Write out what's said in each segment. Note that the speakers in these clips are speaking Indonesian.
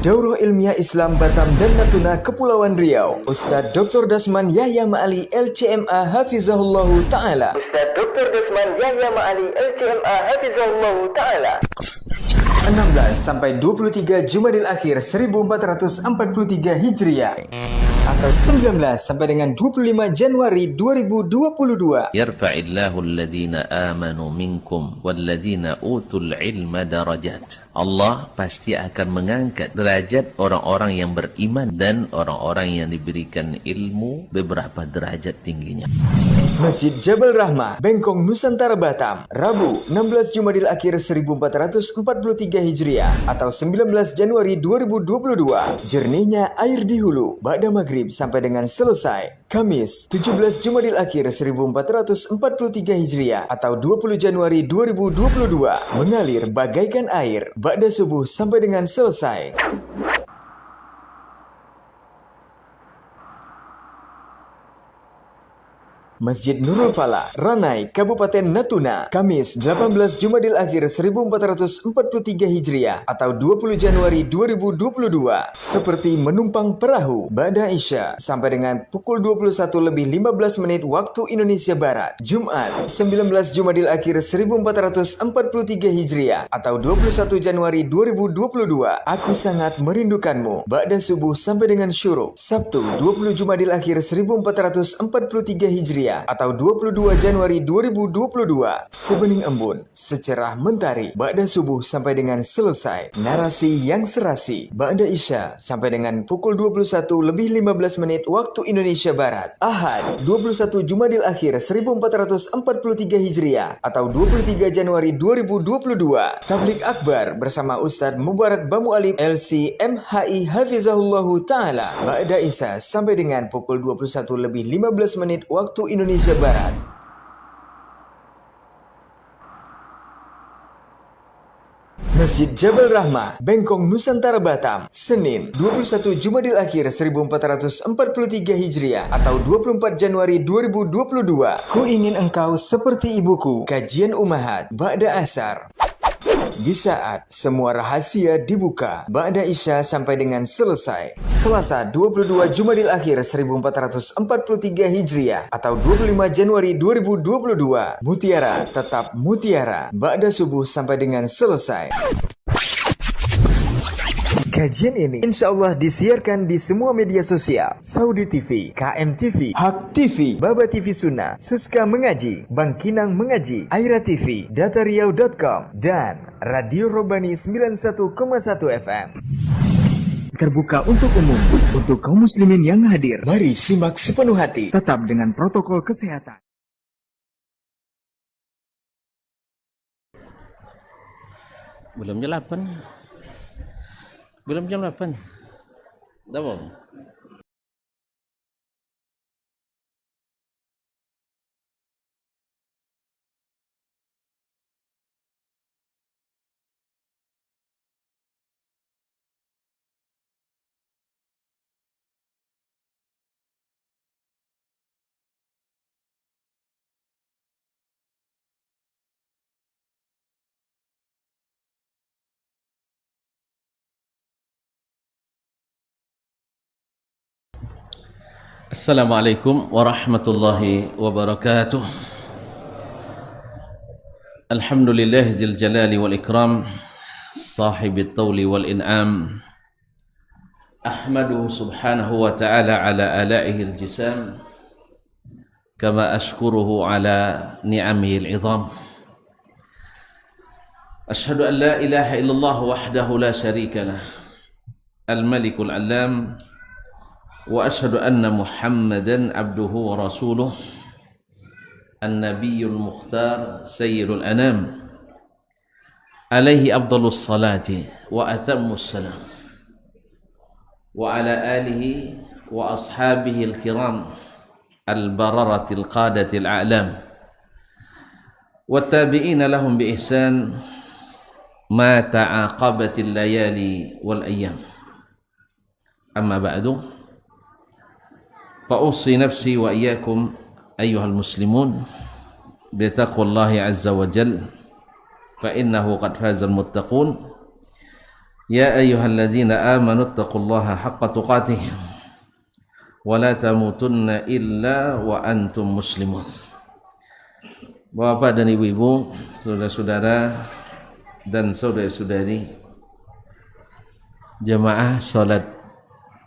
Daurah Ilmiah Islam Batam dan Natuna Kepulauan Riau. Ustadz Dr. Dasman Yahya Ma'ali LCMA Hafizahullahu Ta'ala. Ustadz Dr. Dasman Yahya Ma'ali LCMA Hafizahullahu Ta'ala. 16 sampai 23 Jumadil Akhir 1443 Hijriah atau 19 sampai dengan 25 Januari 2022. Yarfa'illahu alladhina amanu minkum walladhina utul ilma darajat. Allah pasti akan mengangkat derajat orang-orang yang beriman dan orang-orang yang diberikan ilmu beberapa derajat tingginya. Masjid Jabal Rahmah, Bengkong, Nusantara, Batam, Rabu 16 Jumadil Akhir 1443 Hijriah atau 19 Januari 2022. Jernihnya air di hulu ba'da maghrib sampai dengan selesai. Kamis 17 Jumadil Akhir 1443 Hijriah atau 20 Januari 2022. Mengalir bagaikan air ba'da subuh sampai dengan selesai. Masjid Nurul Falah, Ranai, Kabupaten Natuna, Kamis 18 Jumadil Akhir 1443 Hijriah atau 20 Januari 2022. Seperti menumpang perahu ba'da Isya sampai dengan pukul 21:15 waktu Indonesia Barat. Jumat 19 Jumadil Akhir 1443 Hijriah atau 21 Januari 2022. Aku sangat merindukanmu ba'da subuh sampai dengan syuruk. Sabtu 20 Jumadil Akhir 1443 Hijriah atau 22 Januari 2022. Sebening embun, secerah mentari ba'da subuh sampai dengan selesai. Narasi yang serasi ba'da Isya sampai dengan pukul 21:15 waktu Indonesia Barat. Ahad 21 Jumadil Akhir 1443 Hijriah atau 23 Januari 2022. Tablik Akbar bersama Ustadz Mubarak Bamu Alim LC MHI Hafizahullahu Ta'ala ba'da Isya sampai dengan pukul 21:15 waktu Indonesia Barat. Masjid Jabal Rahmah, Bengkong, Nusantara, Batam, Senin 21 Jumadil Akhir 1443 Hijriah atau 24 Januari 2022. Ku ingin engkau seperti ibuku. Kajian Ummahat ba'da asar. Di saat semua rahasia dibuka ba'da Isya sampai dengan selesai. Selasa 22 Jumadil Akhir 1443 Hijriah atau 25 Januari 2022. Mutiara tetap mutiara ba'da subuh sampai dengan selesai. Kajian ini insya Allah disiarkan di semua media sosial. Saudi TV, KM TV, Hak TV, Baba TV Sunnah, Suska Mengaji, Bangkinang Mengaji, Aira TV, datariau.com, dan Radio Robani 91,1 FM. Terbuka untuk umum, untuk kaum muslimin yang hadir. Mari simak sepenuh hati, tetap dengan protokol kesehatan. Belum jam 8. Belum jam 8. Dah belum? Assalamualaikum warahmatullahi wabarakatuh. Alhamdulillah zil jalali wal ikram, sahibit tawli wal in'am. Ahmaduhu subhanahu wa ta'ala ala ala'ihi al-jisam, kama ashkuruhu ala ni'amihi al-'idham. Ashhadu an la ilaha illallah wahdahu la sharika lah, al-malikul alam. Wa ashhadu anna Muhammadan abduhu wa rasuluh, an-nabiyyul mukhtar sayyidul anam, alaihi afdalus salati wa atammus salam, wa ala alihi wa ashabihi al-kiram al-bararatil qadatil a'lam, wa tabi'ina lahum bi ihsan ma ta'aqabatil layali wal ayyam. Amma ba'du, فأوصي نفسي وإياكم أيها المسلمون بتقوى الله عز وجل فإنه قد فاز المتقون Ya ayyuhalladzina amanu taqullaha haqqa tuqatih wa la tamutunna illa wa antum muslimun. Bapak dan ibu-ibu, saudara-saudara dan saudari-saudari jemaah salat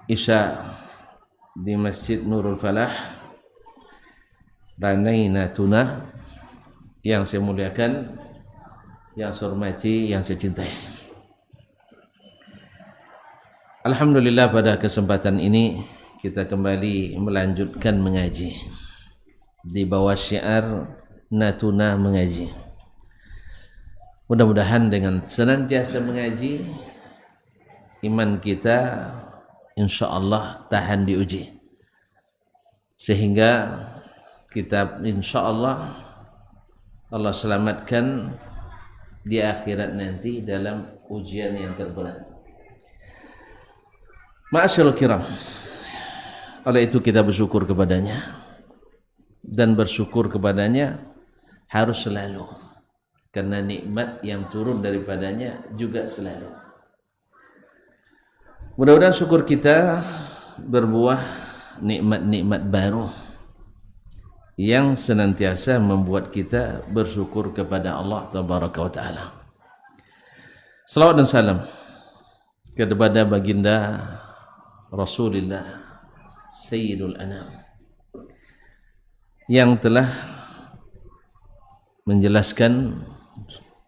Isya di Masjid Nurul Falah Ranai Natuna yang saya muliakan, yang saya hormati, yang saya cintai. Alhamdulillah, pada kesempatan ini kita kembali melanjutkan mengaji di bawah syiar Natuna mengaji. Mudah-mudahan dengan senantiasa mengaji, iman kita insyaallah tahan diuji, sehingga kita insyaallah Allah selamatkan di akhirat nanti dalam ujian yang terberat. Ma'asyiral kiram, oleh itu kita bersyukur kepadanya, dan bersyukur kepadanya harus selalu, karena nikmat yang turun daripadanya juga selalu. Mudah-mudahan syukur kita berbuah nikmat-nikmat baru yang senantiasa membuat kita bersyukur kepada Allah Tabaraka wa Ta'ala. Salawat dan salam kepada baginda Rasulullah Sayyidul Anam yang telah menjelaskan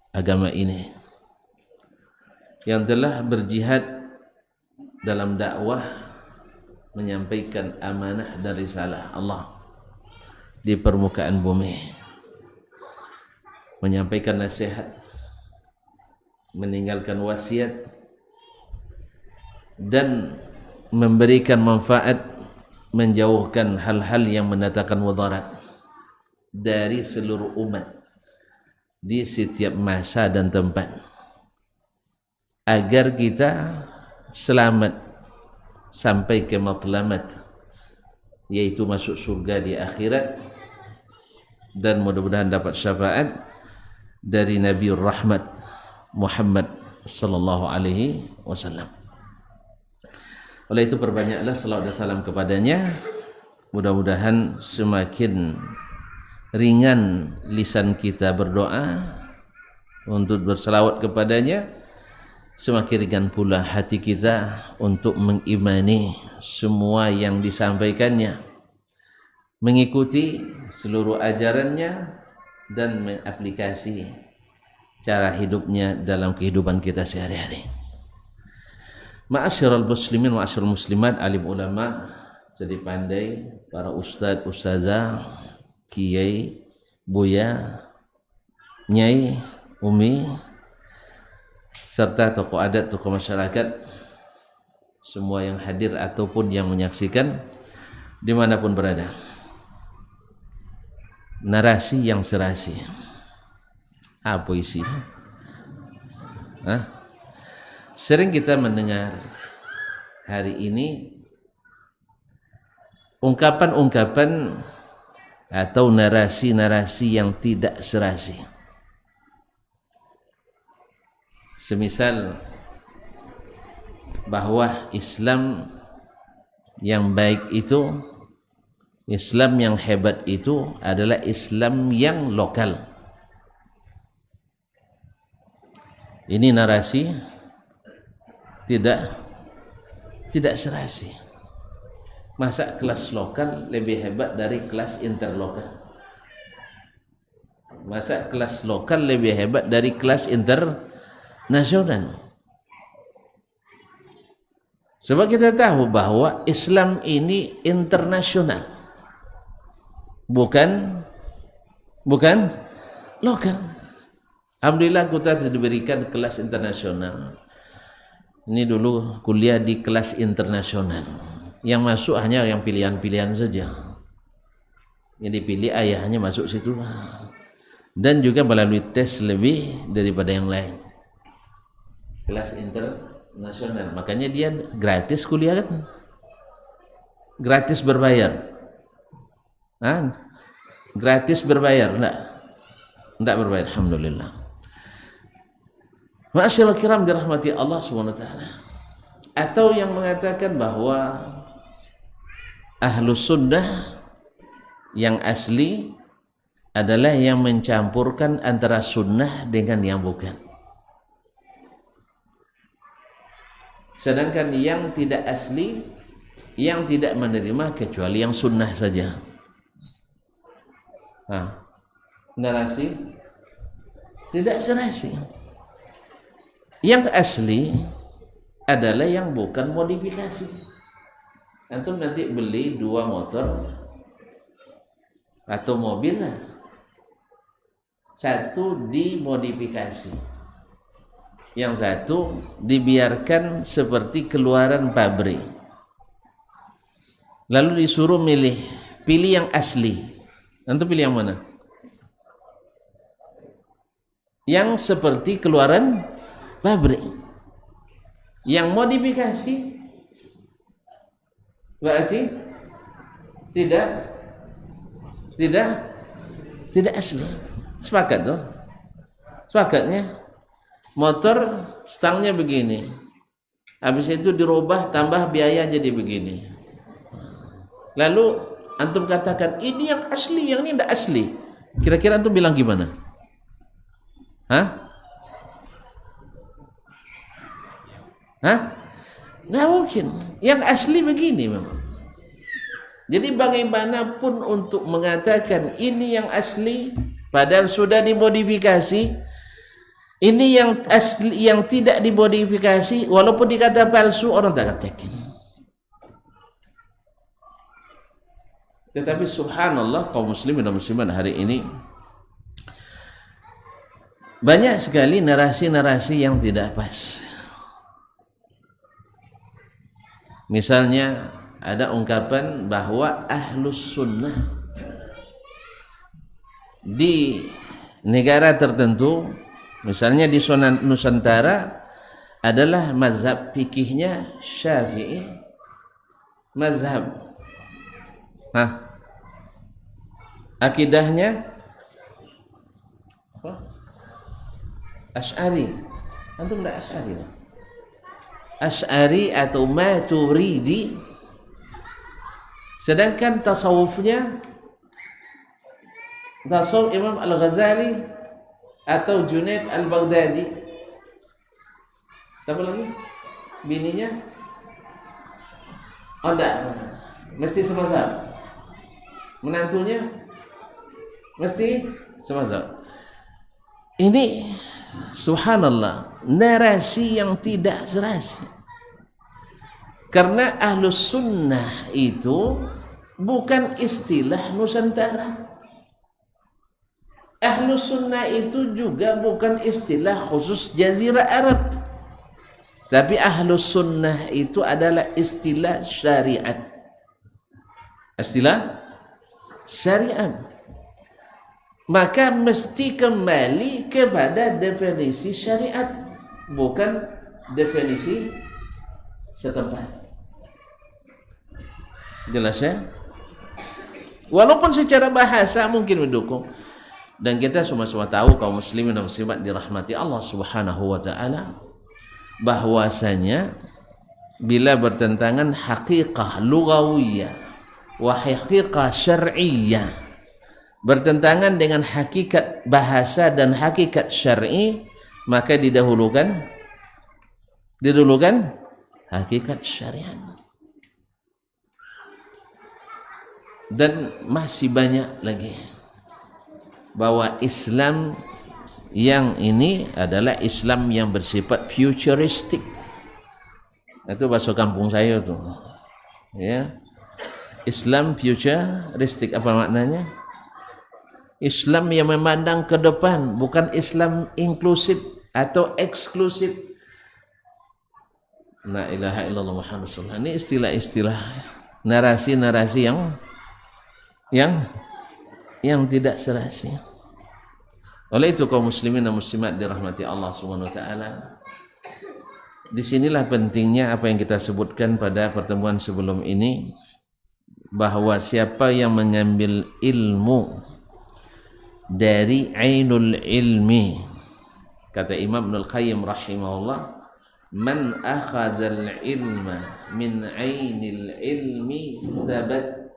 agama ini, yang telah berjihad dalam dakwah, menyampaikan amanah dan risalah Allah di permukaan bumi, menyampaikan nasihat, meninggalkan wasiat, dan memberikan manfaat, menjauhkan hal-hal yang mendatangkan mudarat dari seluruh umat di setiap masa dan tempat, agar kita selamat sampai ke matlamat, yaitu masuk surga di akhirat, dan mudah-mudahan dapat syafaat dari Nabi Rahmat Muhammad sallallahu alaihi wasallam. Oleh itu perbanyaklah salawat dan salam kepadanya. Mudah-mudahan semakin ringan lisan kita berdoa untuk berselawat kepadanya, semakin ringan pula hati kita untuk mengimani semua yang disampaikannya, mengikuti seluruh ajarannya, dan mengaplikasi cara hidupnya dalam kehidupan kita sehari-hari. Ma'asyiral muslimin, ma'asyiral muslimat, alim ulama, jadi pandai, para ustadz, ustazah, kiai, buya, nyai, umi, serta tokoh adat, tokoh masyarakat, semua yang hadir ataupun yang menyaksikan dimanapun berada. Narasi yang serasi. Apa isi? Sering kita mendengar hari ini ungkapan-ungkapan atau narasi-narasi yang tidak serasi. Semisal bahwa Islam yang baik itu, Islam yang hebat itu adalah Islam yang lokal. Ini narasi tidak serasi. Masa kelas lokal lebih hebat dari kelas interlokal? Masa kelas lokal lebih hebat dari kelas internasional? Sebab kita tahu bahwa Islam ini internasional, bukan lokal. Alhamdulillah kita diberikan kelas internasional. Ini dulu kuliah di kelas internasional, yang masuk hanya yang pilihan-pilihan saja, yang dipilih ayahnya masuk situ, dan juga melalui tes lebih daripada yang lain. Kelas internasional, makanya dia gratis kuliah kan, gratis berbayar. Gratis berbayar? Enggak berbayar, alhamdulillah. Ma'asyiral kiram dirahmati Allah Subhanahu wa taala. Atau yang mengatakan bahwa Ahlus Sunnah yang asli adalah yang mencampurkan antara sunnah dengan yang bukan. Sedangkan yang tidak asli, yang tidak menerima kecuali yang sunnah saja. Narasi tidak serasi. Yang asli adalah yang bukan modifikasi. Antum nanti beli 2 motor atau mobil lah, satu dimodifikasi, yang satu dibiarkan seperti keluaran pabrik, lalu disuruh pilih yang asli. Antum pilih yang mana? Yang seperti keluaran pabrik. Yang modifikasi berarti tidak asli. Sepakat tuh? Sepakatnya motor stangnya begini, habis itu dirubah tambah biaya jadi begini, lalu antum katakan ini yang asli, yang ini tidak asli. Kira-kira antum bilang gimana? Nggak mungkin. Yang asli begini memang. Jadi bagaimanapun untuk mengatakan ini yang asli padahal sudah dimodifikasi, ini yang asli, yang tidak dimodifikasi walaupun dikata palsu orang tak yakin. Tetapi subhanallah, kaum muslimin dan muslimat hari ini banyak sekali narasi-narasi yang tidak pas. Misalnya ada ungkapan bahwa Ahlus Sunnah di negara tertentu, misalnya di Nusantara, adalah mazhab fikihnya Syafi'i, mazhab akidahnya apa? Asy'ari. Antum enggak Asy'ari? Asy'ari atau Maturidi. Sedangkan tasawufnya tasawuf Imam Al-Ghazali atau Junaid Al-Baghdadi. Apa lagi? Bininya? Oh enggak, mesti semazhab. Menantunya mesti semazhab. Ini subhanallah, narasi yang tidak serasi. Karena Ahlus Sunnah itu bukan istilah Nusantara. Ahlus Sunnah itu juga bukan istilah khusus Jazirah Arab. Tapi Ahlus Sunnah itu adalah istilah syariat. Istilah syariat. Maka mesti kembali kepada definisi syariat, bukan definisi setempat. Jelas ya? Walaupun secara bahasa mungkin mendukung, dan kita semua tahu kaum muslimin dan muslimat dirahmati Allah Subhanahu wa taala, bahwasanya bila bertentangan haqiqah lughawiyah wa haqiqah syar'iyyah, bertentangan dengan hakikat bahasa dan hakikat syar'i, maka didahulukan hakikat syariat. Dan masih banyak lagi bahwa Islam yang ini adalah Islam yang bersifat futuristik. Itu bahasa kampung saya tuh, ya. Islam futuristik apa maknanya? Islam yang memandang ke depan, bukan Islam inklusif atau eksklusif. La ilaha illallah Muhammadur Rasulullah. Ini istilah-istilah, narasi-narasi yang tidak serasi. Oleh itu kaum muslimin dan muslimat dirahmati Allah Subhanahu wa taala, disinilah pentingnya apa yang kita sebutkan pada pertemuan sebelum ini, bahwa siapa yang mengambil ilmu dari ainul ilmi, Kata Imam Ibnul Qayyim rahimahullah, man akhadzal ilma min ainil ilmi sabat.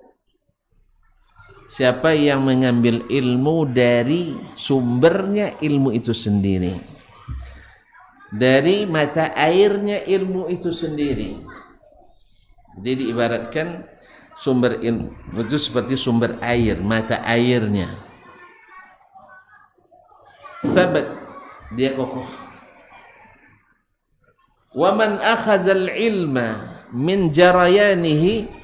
Siapa yang mengambil ilmu dari sumbernya ilmu itu sendiri, dari mata airnya ilmu itu sendiri. Jadi diibaratkan sumber ilmu itu seperti sumber air, mata airnya. Sabat, dia kokoh. Wa man akhadzal ilma min jarayanihi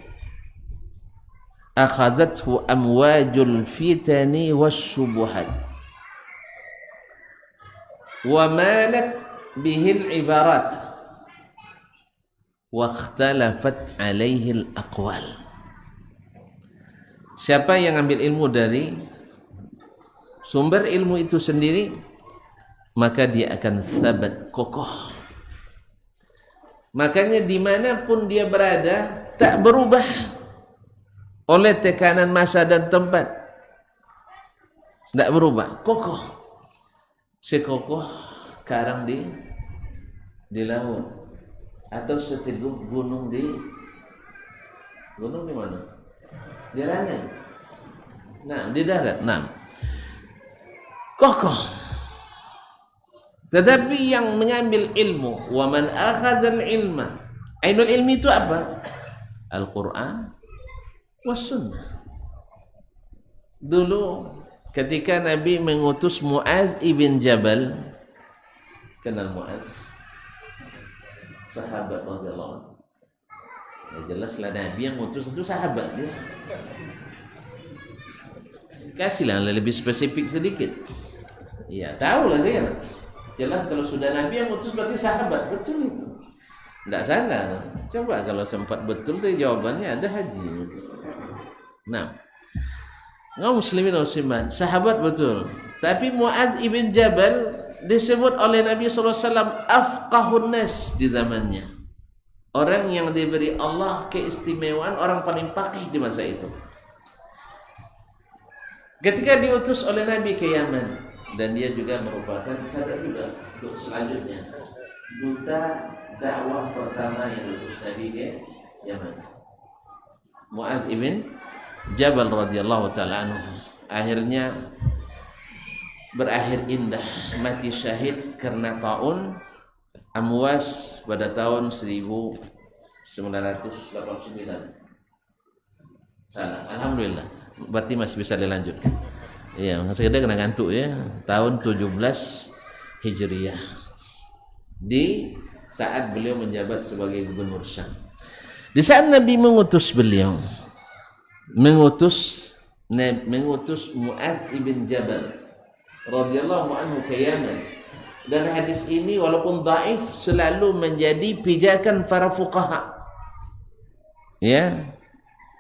akhadzathu amwajul fitani wasyubuhat wa malat bihil ibarat wa ikhtalafat alaihi al-aqwal. Siapa yang ambil ilmu dari sumber ilmu itu sendiri, maka dia akan sabat, kokoh. Makanya dimanapun dia berada, tak berubah oleh tekanan masa dan tempat. Tak berubah, kokoh. Sekokoh karang di laut, atau seteguh gunung di mana? Di ranai. Nah, di darat. Nah, kokoh. Tetapi yang mengambil ilmu, wa man akhadzal ilma, ainul ilmi itu apa? Al-Quran was sunnah. Dulu ketika Nabi mengutus Muaz ibn Jabal, kenal Muaz? Sahabat radhiyallahu anhu. Ya jelaslah Nabi yang ngutus itu sahabat dia. Kasihlah lebih spesifik sedikit. Iya, tahulah saya. Jelas kalau sudah Nabi yang ngutus berarti sahabat, betul itu. Tidak salah. Coba kalau sempat betul itu jawabannya ada haji. Nah, kaum muslimin muslimat, sahabat betul. Tapi Muaz ibn Jabal disebut oleh Nabi SAW afqahun nas di zamannya. Orang yang diberi Allah keistimewaan, orang paling faqih di masa itu. Ketika diutus oleh Nabi ke Yaman, dan dia juga merupakan catat juga untuk selanjutnya duta dakwah pertama yang diutus Nabi ke Yaman, Muaz ibn Jabal radhiyallahu taala anhu. Akhirnya berakhir indah, mati syahid karena taun Amwas pada tahun 1989. Salah, alhamdulillah. Berarti masih bisa dilanjutkan. Iya, sekedar kena ngantuk ya. Tahun 17 Hijriah. Di saat beliau menjabat sebagai gubernur Syam. Di saat Nabi mengutus beliau, mengutus Muaz ibn Jabal radhiyallahu anhu ke Yaman. Dan hadis ini walaupun dhaif selalu menjadi pijakan para fuqaha. Ya.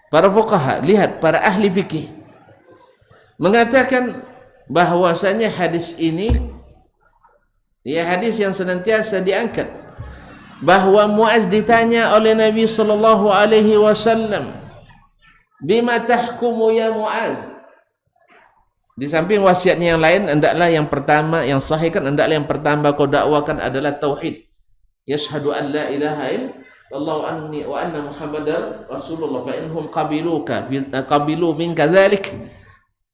Para fuqaha, lihat para ahli fikih mengatakan bahwasanya hadis ini ya hadis yang senantiasa diangkat, bahwa Muaz ditanya oleh Nabi sallallahu alaihi wasallam, "Bima tahkumu ya Muaz?" Di samping wasiatnya yang lain, hendaklah yang pertama yang sahih kan, hendaklah yang pertama kau dakwakan adalah tauhid. Yashhadu an la ilaha illallah wa anna Muhammadar Rasulullah, fa inhum qabilu minka dzalik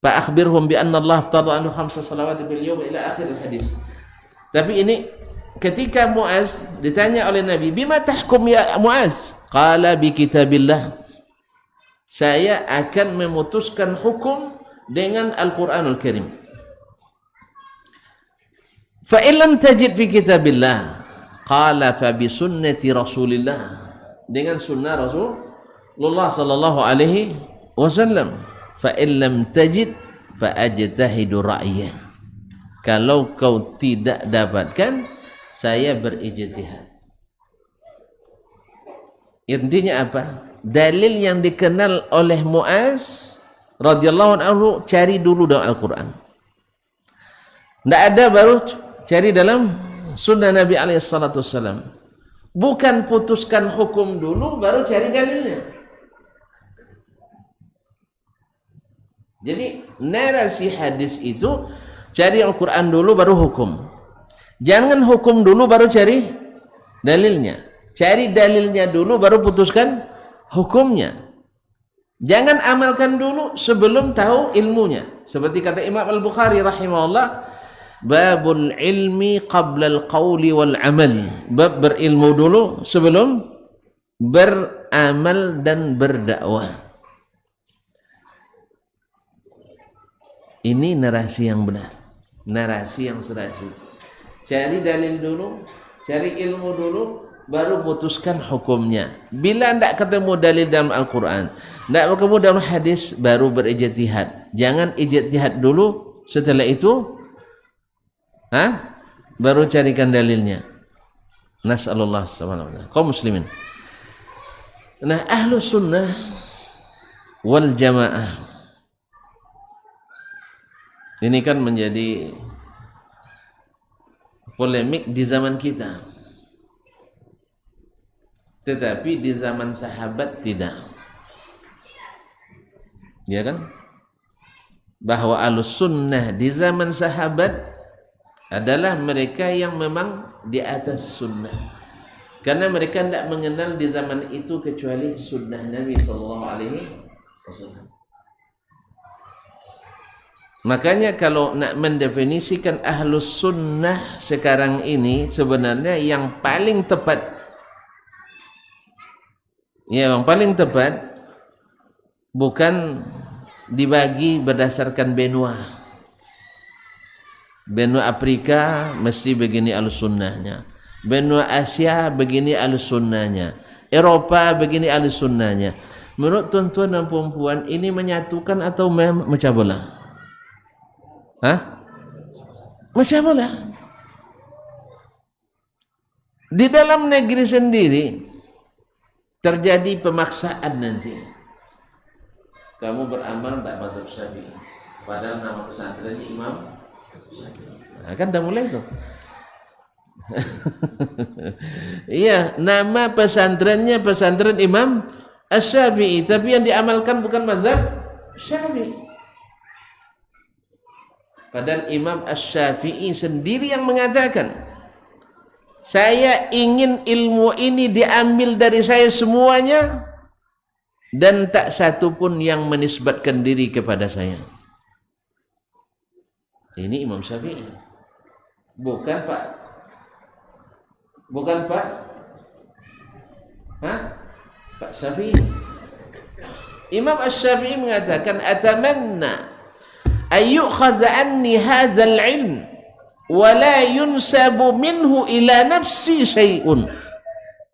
fa akhbirhum bi anna Allah tada anhu 5 salawat bil yawm ila akhir hadis. Tapi ini ketika Muaz ditanya oleh Nabi, "Bima tahkum ya Muaz?" Qala bi kitabillah. Saya akan memutuskan hukum dengan Al-Quranul Karim. Fa illam tajid fi kitabillah, qala fa bi sunnati Rasulillah, dengan sunnah Rasulullah sallallahu alaihi wasallam. Fa illam tajid fa ajtahidu ra'ya. Kalau kau tidak dapatkan, saya berijtihad. Intinya apa? Dalil yang dikenal oleh Muaz radhiyallahu anhu, cari dulu dalam Al-Quran. Tidak ada, baru cari dalam sunnah Nabi SAW. Bukan putuskan hukum dulu baru cari dalilnya. Jadi narasi hadis itu cari Al-Quran dulu baru hukum. Jangan hukum dulu baru cari dalilnya. Cari dalilnya dulu baru putuskan hukumnya. Jangan amalkan dulu sebelum tahu ilmunya. Seperti kata Imam Al-Bukhari rahimahullah, babul ilmi qabla al-qawli wal amal. Bab berilmu dulu sebelum beramal dan berdakwah. Ini narasi yang benar, narasi yang serasi. Cari dalil dulu, cari ilmu dulu, baru putuskan hukumnya. Bila tidak ketemu dalil dalam Al-Quran, tidak ketemu dalam hadis, baru berijtihad. Jangan ijtihad dulu, setelah itu baru carikan dalilnya. Nas'alullah subhanahu wa ta'ala. Kaum muslimin. Nah, ahlu sunnah wal jamaah ini kan menjadi polemik di zaman kita. Tetapi di zaman sahabat tidak. Ya kan? Bahwa ahlus sunnah di zaman sahabat adalah mereka yang memang di atas sunnah. Karena mereka tidak mengenal di zaman itu kecuali sunnah Nabi sallallahu alaihi wasallam. Makanya kalau nak mendefinisikan ahlus sunnah sekarang ini, sebenarnya yang paling tepat, yang paling tepat bukan dibagi berdasarkan benua. Benua Afrika mesti begini ahlus sunnahnya, benua Asia begini ahlus sunnahnya, Eropa begini ahlus sunnahnya. Menurut tuan-tuan dan perempuan, ini menyatukan atau memecah belah? Macam mana? Di dalam negeri sendiri terjadi pemaksaan nanti. Kamu beramal tak mazhab Syafi'i, padahal nama pesantrennya Imam Syafi'i. Kan dah mulai tu. Iya, nama pesantrennya pesantren Imam Syafi'i, tapi yang diamalkan bukan mazhab Syafi'i. Padahal Imam Asy-Syafi'i sendiri yang mengatakan, saya ingin ilmu ini diambil dari saya semuanya dan tak satu pun yang menisbatkan diri kepada saya. Ini Imam Syafi'i. Bukan Pak. Bukan Pak. Pak Syafi'i. Imam Asy-Syafi'i mengatakan, atamanna ayyukhadha anni hadzal ilm wa la yunsabu minhu ila nafsi syai'un.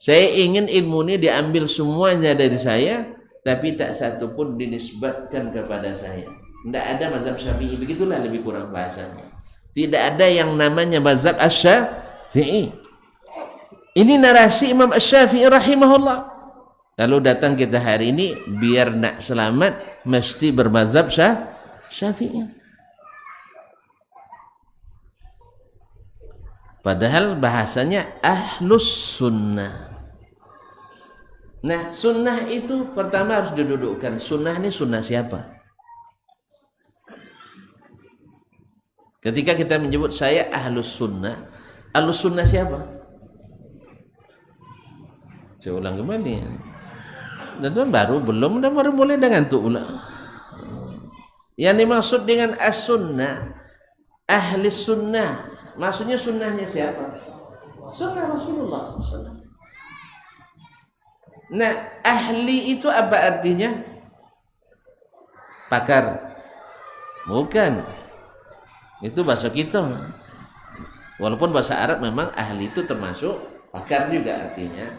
Saya ingin ilmu ini diambil semuanya dari saya, tapi tak satu pun dinisbatkan kepada saya. Tidak ada mazhab Syafi'i, begitulah lebih kurang bahasanya. Tidak ada yang namanya mazhab Asy-Syafi'i. Ini narasi Imam Asy-Syafi'i rahimahullah. Lalu datang kita hari ini, biar nak selamat mesti bermazhab Syafi'i. Padahal bahasanya ahlus sunnah. Nah, sunnah itu pertama harus didudukkan. Sunnah ini sunnah siapa? Ketika kita menyebut saya ahlus sunnah siapa? Saya ulang kembali. Dan tuan baru boleh dengan tu ulang. Yang dimaksud dengan as-sunnah, ahli sunnah, maksudnya sunnahnya siapa? Sunnah Rasulullah SAW. Nah, ahli itu apa artinya? Pakar. Bukan. Itu bahasa kita. Walaupun bahasa Arab memang ahli itu termasuk pakar juga artinya.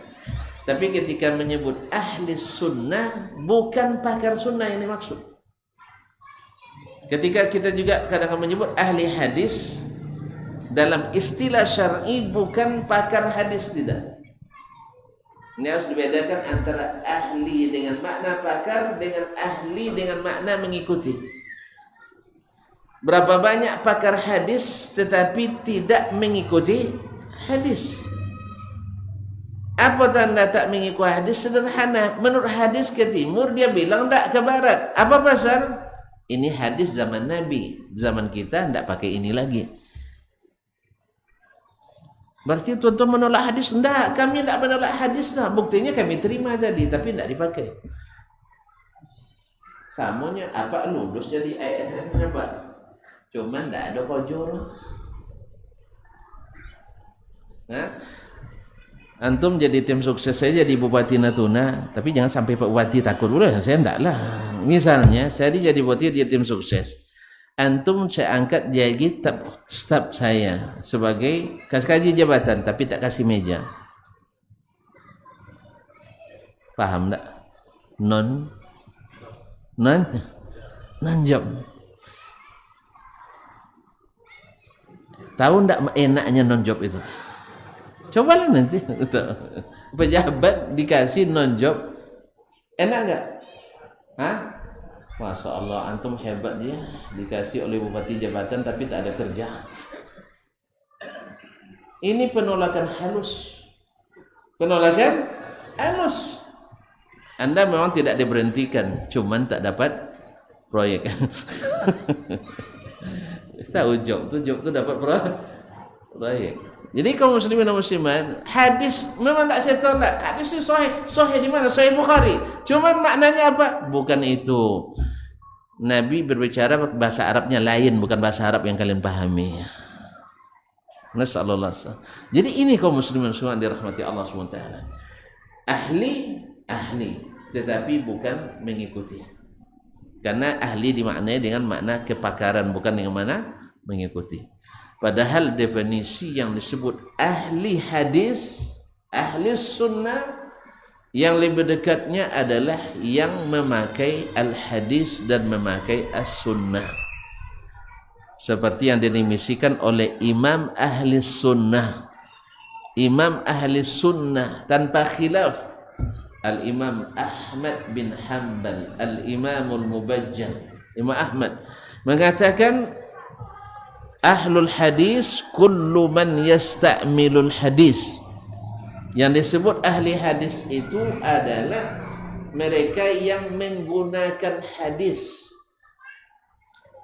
Tapi ketika menyebut ahli sunnah, bukan pakar sunnah yang dimaksud. Ketika kita juga kadang-kadang menyebut ahli hadis, dalam istilah syar'i bukan pakar hadis, tidak. Ini harus dibedakan antara ahli dengan makna pakar dengan ahli dengan makna mengikuti. Berapa banyak pakar hadis tetapi tidak mengikuti hadis? Apa tanda tak mengikuti hadis? Sederhana. Menurut hadis ke timur, dia bilang tak ke barat. Apa pasal? Ini hadis zaman Nabi. Zaman kita tidak pakai ini lagi. Berarti tuan-tuan menolak hadis? Enggak, kami tidak menolak hadis lah. Buktinya kami terima tadi, tapi tidak dipakai. Samanya apa lulus jadi ASN-nya Pak? Cuman tidak ada kojol. Nah, antum jadi tim sukses, saya jadi Bupati Natuna, tapi jangan sampai Pak Bupati takut. Udah, saya enggak lah. Misalnya, saya jadi Bupati, dia tim sukses. Antum saya angkat jadi staf saya sebagai kasih jabatan, tapi tak kasih meja. Paham tak? Non job. Tahu tak enaknya non job itu? Cobalah nanti. Pejabat dikasih non job, enak enggak? Hah? Masya Allah, antum hebat dia, dikasih oleh bupati jabatan tapi tak ada kerja. Ini penolakan halus. Penolakan halus. Anda memang tidak diberhentikan, cuman tak dapat proyek. Tahu job tu dapat proyek. Jadi kaum muslimin dan muslimat, hadis memang tak saya tolak. Hadis itu sahih di mana? Sahih Bukhari. Cuman maknanya apa? Bukan itu. Nabi berbicara bahasa Arabnya lain, bukan bahasa Arab yang kalian pahami. Nasallallahu alaihi wasallam. Jadi ini kaum muslimin semua dirahmati Allah SWT. Ahli, tetapi bukan mengikuti. Karena ahli dimaknai dengan makna kepakaran, bukan dengan makna mengikuti. Padahal definisi yang disebut ahli hadis, ahli sunnah, yang lebih dekatnya adalah yang memakai al-hadis dan memakai as-sunnah. Seperti yang dinimisikan oleh Imam Ahli Sunnah. Imam Ahli Sunnah tanpa khilaf. Al-Imam Ahmad bin Hanbal, Al-Imamul Mubajjal. Imam Ahmad mengatakan, Ahlul hadis kullu man yasta'milul hadis. Yang disebut ahli hadis itu adalah mereka yang menggunakan hadis,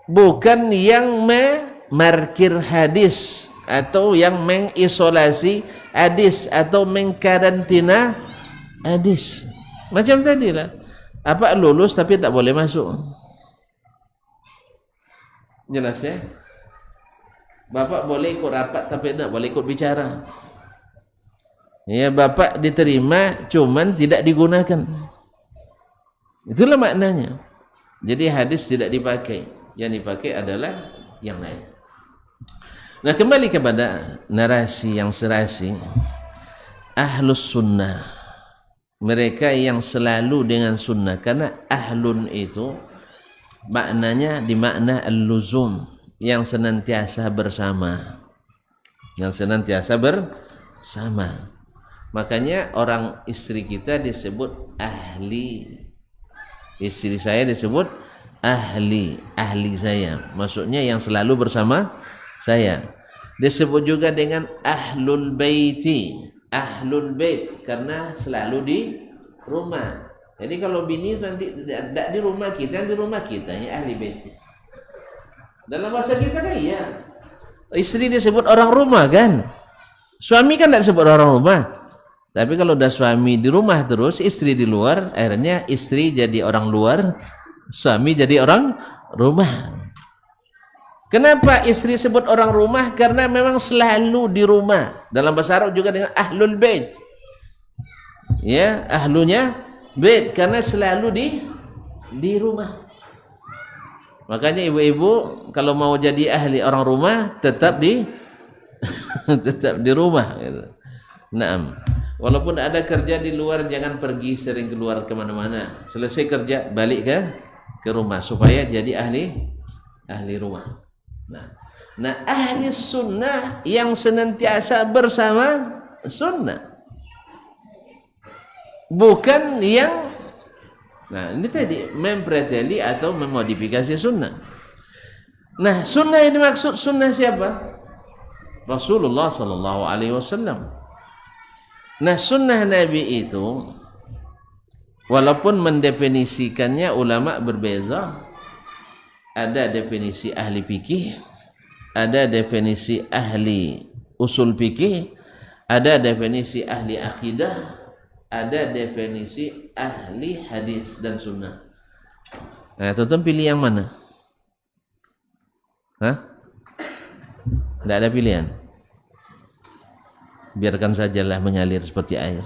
bukan yang memarkir hadis atau yang mengisolasi hadis atau mengkarantina hadis. Macam tadi lah, apa lulus tapi tak boleh masuk. Jelas ya? Bapak boleh ikut rapat tapi tak boleh ikut bicara. Ya, bapak diterima cuman tidak digunakan. Itulah maknanya. Jadi hadis tidak dipakai. Yang dipakai adalah yang lain. Nah, kembali kepada narasi yang serasi. Ahlus sunnah, mereka yang selalu dengan sunnah. Karena ahlun itu maknanya di makna al-luzum, yang senantiasa bersama. Yang senantiasa bersama. Makanya orang istri kita disebut ahli. Istri saya disebut ahli saya. Maksudnya yang selalu bersama saya. Disebut juga dengan ahlul baiti. Ahlul bait karena selalu di rumah. Jadi kalau bini nanti tidak di rumah kita, di rumah kita ya ahli bait. Dalam bahasa kita kan iya. Istri disebut orang rumah kan. Suami kan tidak disebut orang rumah. Tapi kalau udah suami di rumah terus, istri di luar, akhirnya istri jadi orang luar, suami jadi orang rumah. Kenapa istri sebut orang rumah? Karena memang selalu di rumah. Dalam bahasa Arab juga dengan ahlul bait. Ya, ahlunya bait karena selalu di rumah. Makanya ibu-ibu kalau mau jadi ahli orang rumah tetap di tetap di rumah gitu. Naam. Walaupun ada kerja di luar, jangan pergi sering keluar kemana-mana. Selesai kerja balik ke rumah supaya jadi ahli rumah. Nah, ahli sunnah yang senantiasa bersama sunnah, bukan yang ini tadi mempreteli atau memodifikasi sunnah. Nah, sunnah yang dimaksud sunnah siapa? Rasulullah sallallahu alaihi wasallam. Nah, sunnah Nabi itu walaupun mendefinisikannya ulama berbeza. Ada definisi ahli fikih, ada definisi ahli usul fikih, Ada definisi ahli akidah, ada definisi ahli hadis dan sunnah. Nah, tonton pilih yang mana? Hah? Tidak ada pilihan. Biarkan sajalah mengalir seperti air.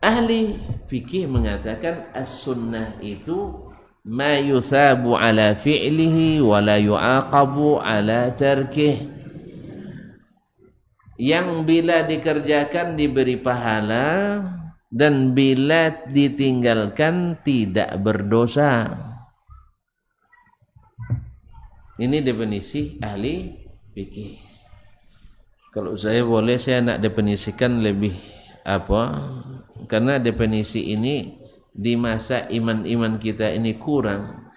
Ahli fikih mengatakan as-sunnah itu ma yuthabu ala fi'lihi wa la yu'aqabu ala tarkih. Yang bila dikerjakan diberi pahala dan bila ditinggalkan tidak berdosa. Ini definisi ahli fikih. Kalau saya boleh, saya nak definisikan lebih apa? Karena definisi ini di masa iman-iman kita ini kurang.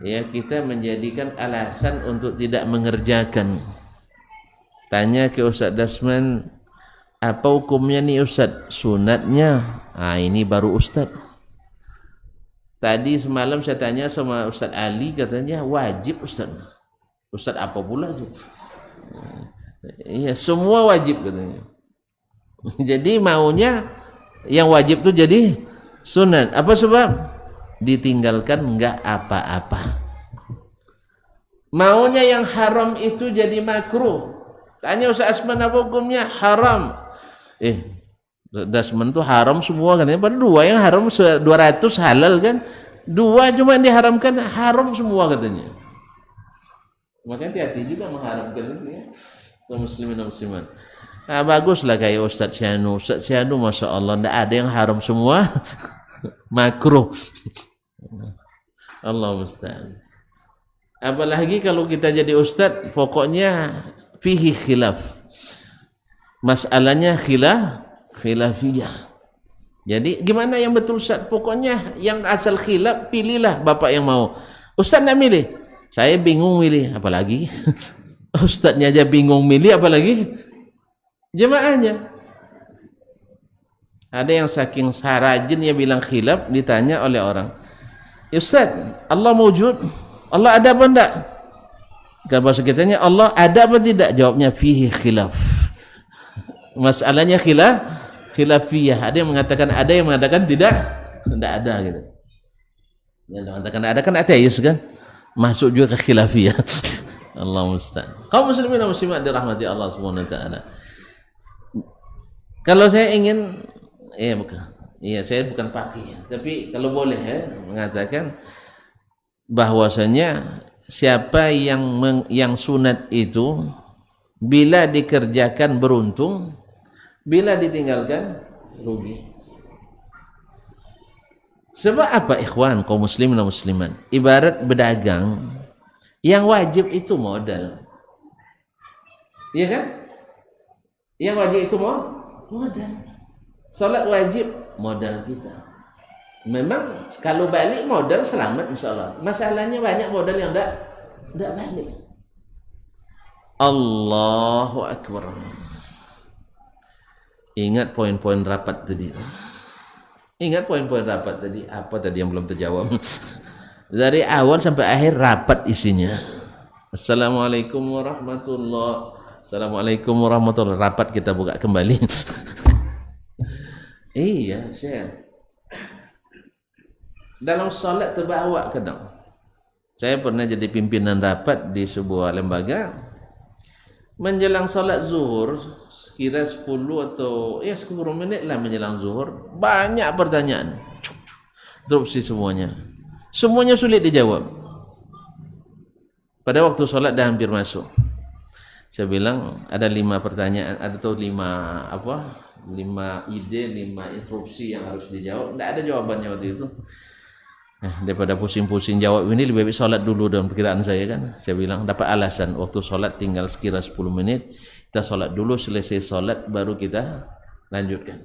Ya, kita menjadikan alasan untuk tidak mengerjakan. Tanya ke Ustaz Dasman, apa hukumnya nih Ustaz? Sunatnya. Ah, ini baru Ustaz. Tadi semalam saya tanya sama Ustaz Ali, katanya wajib Ustaz. Ustaz apa pula sih? Iya, semua wajib katanya. Jadi maunya yang wajib itu jadi sunat. Apa sebab? Ditinggalkan enggak apa-apa. Maunya yang haram itu jadi makruh. Tanya Ustaz Asman apa hukumnya? Haram. Dasman tuh haram semua katanya. Padahal dua yang haram 200 halal kan. Dua cuma yang diharamkan haram semua katanya. Makanya hati-hati juga mengharamkan itu ya. Kaum muslimin dan muslimat. Nah, baguslah kayak Ustaz Syanu. Ustaz Syanu Masya Allah tidak ada yang haram semua. Makruh. Allah musta'an. Apalagi kalau kita jadi Ustaz, pokoknya fihi khilaf. Masalahnya khilafiyah. Jadi gimana yang betul Ustaz? Pokoknya yang asal khilaf pilihlah bapak yang mau. Ustaz nak milih? Saya bingung milih, apalagi Ustaznya aja bingung milih, apalagi jemaahnya. Ada yang saking sarajin ya bilang khilaf, ditanya oleh orang, Ustaz, Allah mawjud? Allah ada apa enggak? Kalau bahasa kitanya Allah ada apa tidak? Jawabnya fihi khilaf. Masalahnya khilafiyah. Ada yang mengatakan ada, yang mengatakan tidak ada gitu. Yang mengatakan ada kan ateis kan? Masuk juga ke khilafiyah. Allah musta'an. Kaum muslimin dan muslimat dirahmati Allah Subhanahu wa taala. Kalau saya ingin saya bukan pakih, tapi kalau boleh mengatakan bahwasanya siapa yang sunat itu bila dikerjakan beruntung, bila ditinggalkan rugi. Sebab apa ikhwan kaum muslimin dan muslimat? Ibarat berdagang, yang wajib itu modal. Iya kan? Yang wajib itu modal. Salat wajib modal kita. Memang kalau balik modal selamat insyaallah. Masalahnya banyak modal yang enggak balik. Allahu akbar. Ingat poin-poin rapat tadi. Ingat poin-poin rapat tadi. Apa tadi yang belum terjawab? Dari awal sampai akhir rapat isinya. Assalamualaikum warahmatullahi. Assalamualaikum warahmatullahi. Rapat kita buka kembali. Iya, saya dalam salat terbawa kadang. Saya pernah jadi pimpinan rapat di sebuah lembaga. Menjelang salat zuhur, kira 10 atau 10 menit lah menjelang zuhur, banyak pertanyaan. Interupsi semuanya. Semuanya sulit dijawab. Pada waktu salat dah hampir masuk. Saya bilang ada 5 pertanyaan, atau 5 ide, 5 instruksi yang harus dijawab. Tidak ada jawabannya waktu itu. Daripada pusing-pusing jawab ini, lebih baik solat dulu dalam perkiraan saya kan. Saya bilang dapat alasan waktu solat tinggal sekira 10 menit, kita solat dulu, selesai solat baru kita lanjutkan.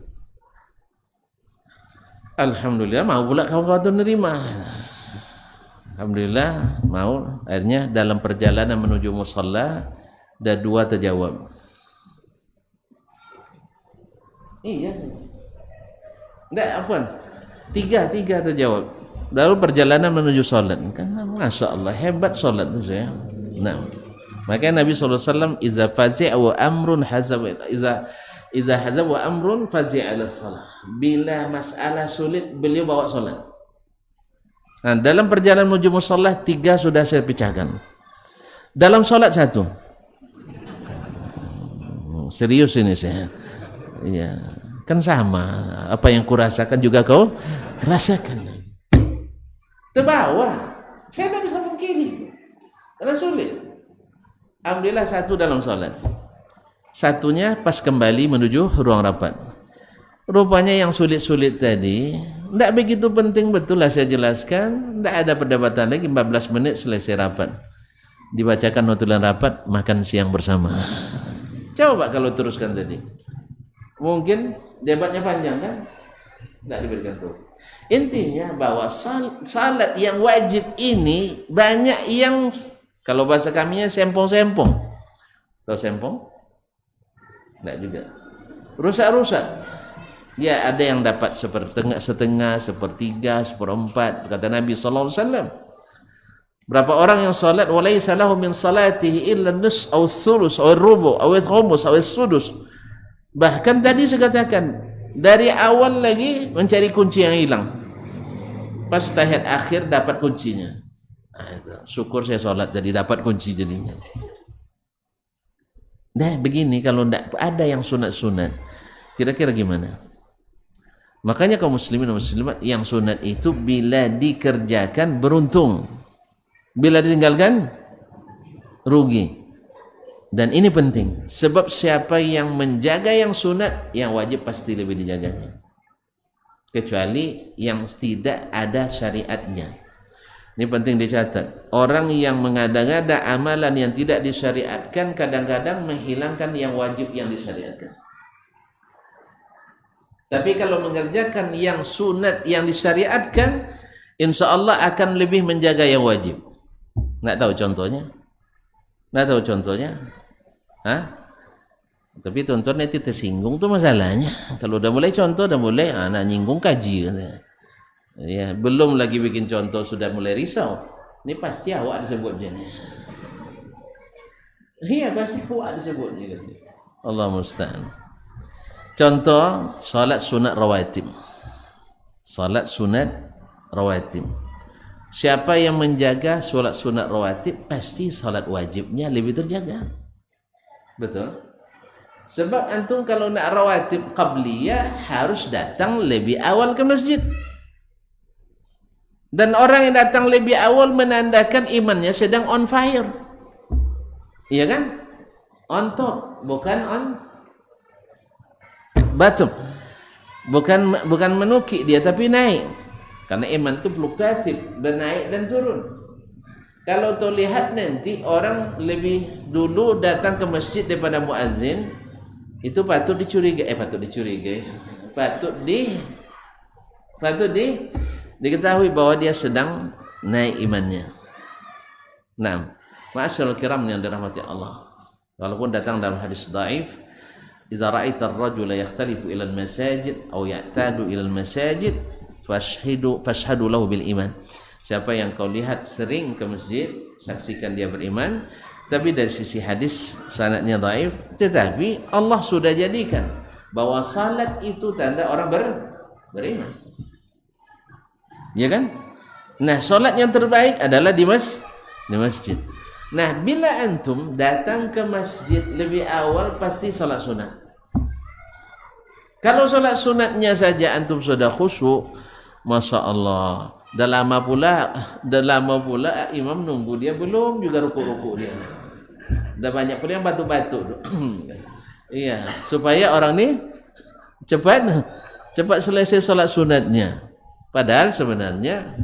Alhamdulillah mau pula kawan-kawan menerima. Alhamdulillah mau. Akhirnya dalam perjalanan menuju musalla ada 2 terjawab. Iya. Enggak, afwan. 3 terjawab. Lalu perjalanan menuju solat kan, masya Allah hebat solat itu saya. Nah, Makanya Nabi SAW iza fazi'a wa amrun hazab iza hazab wa amrun fazi'a ila salah. Bila masalah sulit beliau bawa salat. Nah, dalam perjalanan menuju musalla 3 sudah saya pecahkan. Dalam salat 1. Serius ini saya. Iya, kan sama. Apa yang kurasakan juga kau rasakan. Terbawa. Saya tak bisa mengkiri. Karena sulit. Alhamdulillah 1 dalam salat. 1-nya pas kembali menuju ruang rapat. Rupanya yang sulit-sulit tadi tidak begitu penting, betul lah saya jelaskan. Tidak ada perdebatan lagi. 14 menit selesai rapat. Dibacakan notulen rapat, makan siang bersama. Coba kalau teruskan tadi. Mungkin debatnya panjang kan? Tidak diberikan tuh. Intinya bahwa salat yang wajib ini banyak yang, kalau bahasa kaminya sempong-sempong. Tahu sempong? Tidak juga. Rusak-rusak. Ya, ada yang dapat setengah, sepertiga, seperempat. Kata Nabi SAW. Berapa orang yang salat walaysa lahu min salatihi illa nus aw thulus aw rubu aw khumus aw sudus. Bahkan tadi saya katakan dari awal lagi mencari kunci yang hilang. Pas tahiyat akhir dapat kuncinya. Nah, itu. Syukur saya salat jadi dapat kunci jadinya. Nah, begini kalau tidak ada yang sunat-sunat. Kira-kira gimana? Makanya kaum muslimin dan muslimat yang sunat itu bila dikerjakan beruntung. Bila ditinggalkan rugi. Dan ini penting. Sebab siapa yang menjaga yang sunat, yang wajib pasti lebih dijaganya. Kecuali yang tidak ada syariatnya. Ini penting dicatat. Orang yang mengada-ngada amalan yang tidak disyariatkan kadang-kadang menghilangkan yang wajib yang disyariatkan. Tapi kalau mengerjakan yang sunat yang disyariatkan, insya Allah akan lebih menjaga yang wajib. Nggak tahu contohnya? Nggak tahu contohnya? Hah? Tapi contohnya itu tersinggung tuh masalahnya. Kalau udah mulai contoh, udah mulai anak nyinggung kaji. Ya, belum lagi bikin contoh sudah mulai risau. Ini pasti awak disebutnya. Iya pasti awak disebutnya. Allah musta'an. Contoh salat sunat rawatib. Salat sunat rawatib. Siapa yang menjaga salat sunat rawatib pasti salat wajibnya lebih terjaga. Betul? Sebab antum kalau nak rawatib qabliyah harus datang lebih awal ke masjid. Dan orang yang datang lebih awal menandakan imannya sedang on fire. Iya kan? On top, bukan on bottom. Bukan menukik dia tapi naik. Karena iman itu fluktuatif, dan naik dan turun. Kalau tu lihat nanti orang lebih dulu datang ke masjid daripada muazzin, itu patut dicurigai, diketahui bahwa dia sedang naik imannya. Nah, ma'asyiral kiram yang dirahmati Allah. Walaupun datang dalam hadis dhaif, idza ra'aita ar-rajula yakhtalifu ila al-masajid aw ya'tadu ila al-masajid fashhadu lahu bil iman. Siapa yang kau lihat sering ke masjid, saksikan dia beriman. Tapi dari sisi hadis sanadnya dhaif, tetapi Allah sudah jadikan bahwa salat itu tanda orang beriman. Ya kan? Nah, salat yang terbaik adalah di masjid. Nah, bila antum datang ke masjid lebih awal pasti salat sunat. Kalau salat sunatnya saja antum sudah khusyuk, masya Allah. Dah lama pula imam nunggu dia belum juga rukuk-rukuk dia. Dah banyak pula yang batuk-batuk tu. Iya, supaya orang ni cepat selesai salat sunatnya. Padahal sebenarnya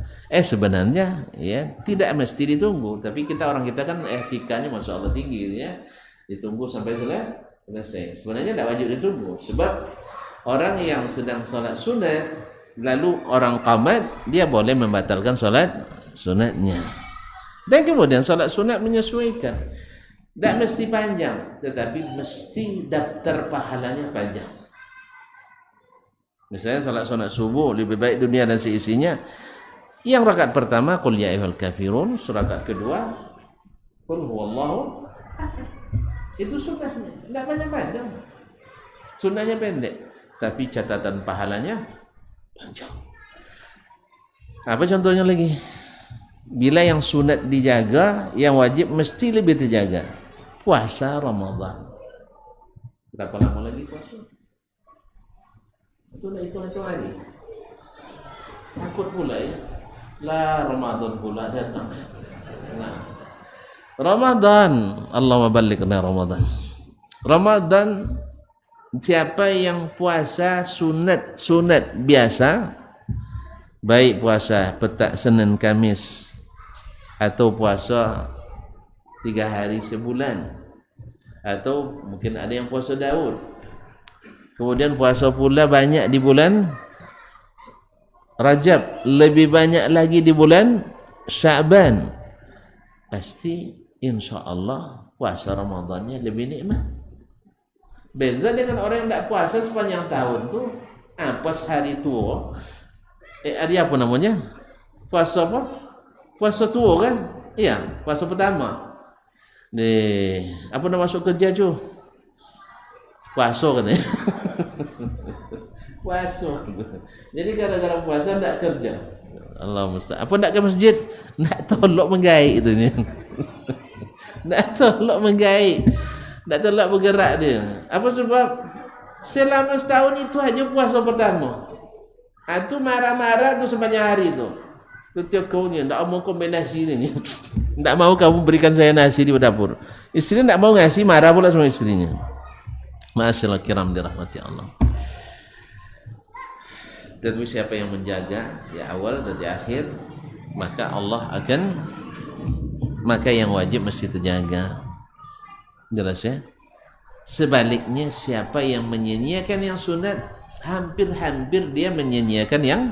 ya tidak mesti ditunggu, tapi orang kita kan etikanya masya Allah tinggi ya. Ditunggu sampai selesai. Sebenarnya tidak wajib ditunggu, sebab orang yang sedang salat sunat lalu orang qamat, dia boleh membatalkan salat sunatnya. Dan kemudian salat sunat menyesuaikan. Tak mesti panjang, tetapi mesti daftar pahalanya panjang. Misalnya salat sunat subuh lebih baik dunia dan seisinya. Yang rakaat pertama qul ya ayyuhal kafirun, rakaat kedua qul huwallahu Itu sunnahnya, tidak panjang-panjang. Sunnahnya pendek, tapi catatan pahalanya panjang. Apa contohnya lagi? Bila yang sunat dijaga, yang wajib mesti lebih terjaga. Puasa Ramadan. Berapa lama lagi puasa? Itulah hitung-hitung hari. Takut pula ya. Lah Ramadan pula datang. Nah, Ramadan, Allahumma ballighna Ramadan. Ramadan, siapa yang puasa sunat biasa, baik puasa petak Senin Kamis atau puasa 3 hari sebulan, atau mungkin ada yang puasa Daud, kemudian puasa pula banyak di bulan Rajab, lebih banyak lagi di bulan Sya'ban, pasti insyaAllah puasa Ramadannya lebih nikmat. Beza dengan orang yang tidak puasa sepanjang tahun tuh, pas hari tua, hari apa namanya? Puasa apa? Puasa tua kan? Iya, puasa pertama. Apa nama masuk kerja tu? Puasa katanya. Puasa. Jadi gara-gara puasa tak kerja. Allah musta'an. Apa nak ke masjid? Nak tolak menggaik itu ni. Nak tolak menggaik. Nak tolak bergerak dia. Apa sebab? Selama setahun itu hanya puasa pertama. Itu marah-marah tu sepanjang hari tu. Tu kau ni tak mau kombinasi ni. Tak mau kamu berikan saya nasi di dapur. Isteri tak mau ngasih, marah pula sama istrinya. Masyaallah kiram dirahmati Allah. Tapi siapa yang menjaga di awal dan di akhir, maka maka yang wajib mesti terjaga. Jelas ya? Sebaliknya siapa yang menyia-nyiakan yang sunat, hampir-hampir dia menyia-nyiakan yang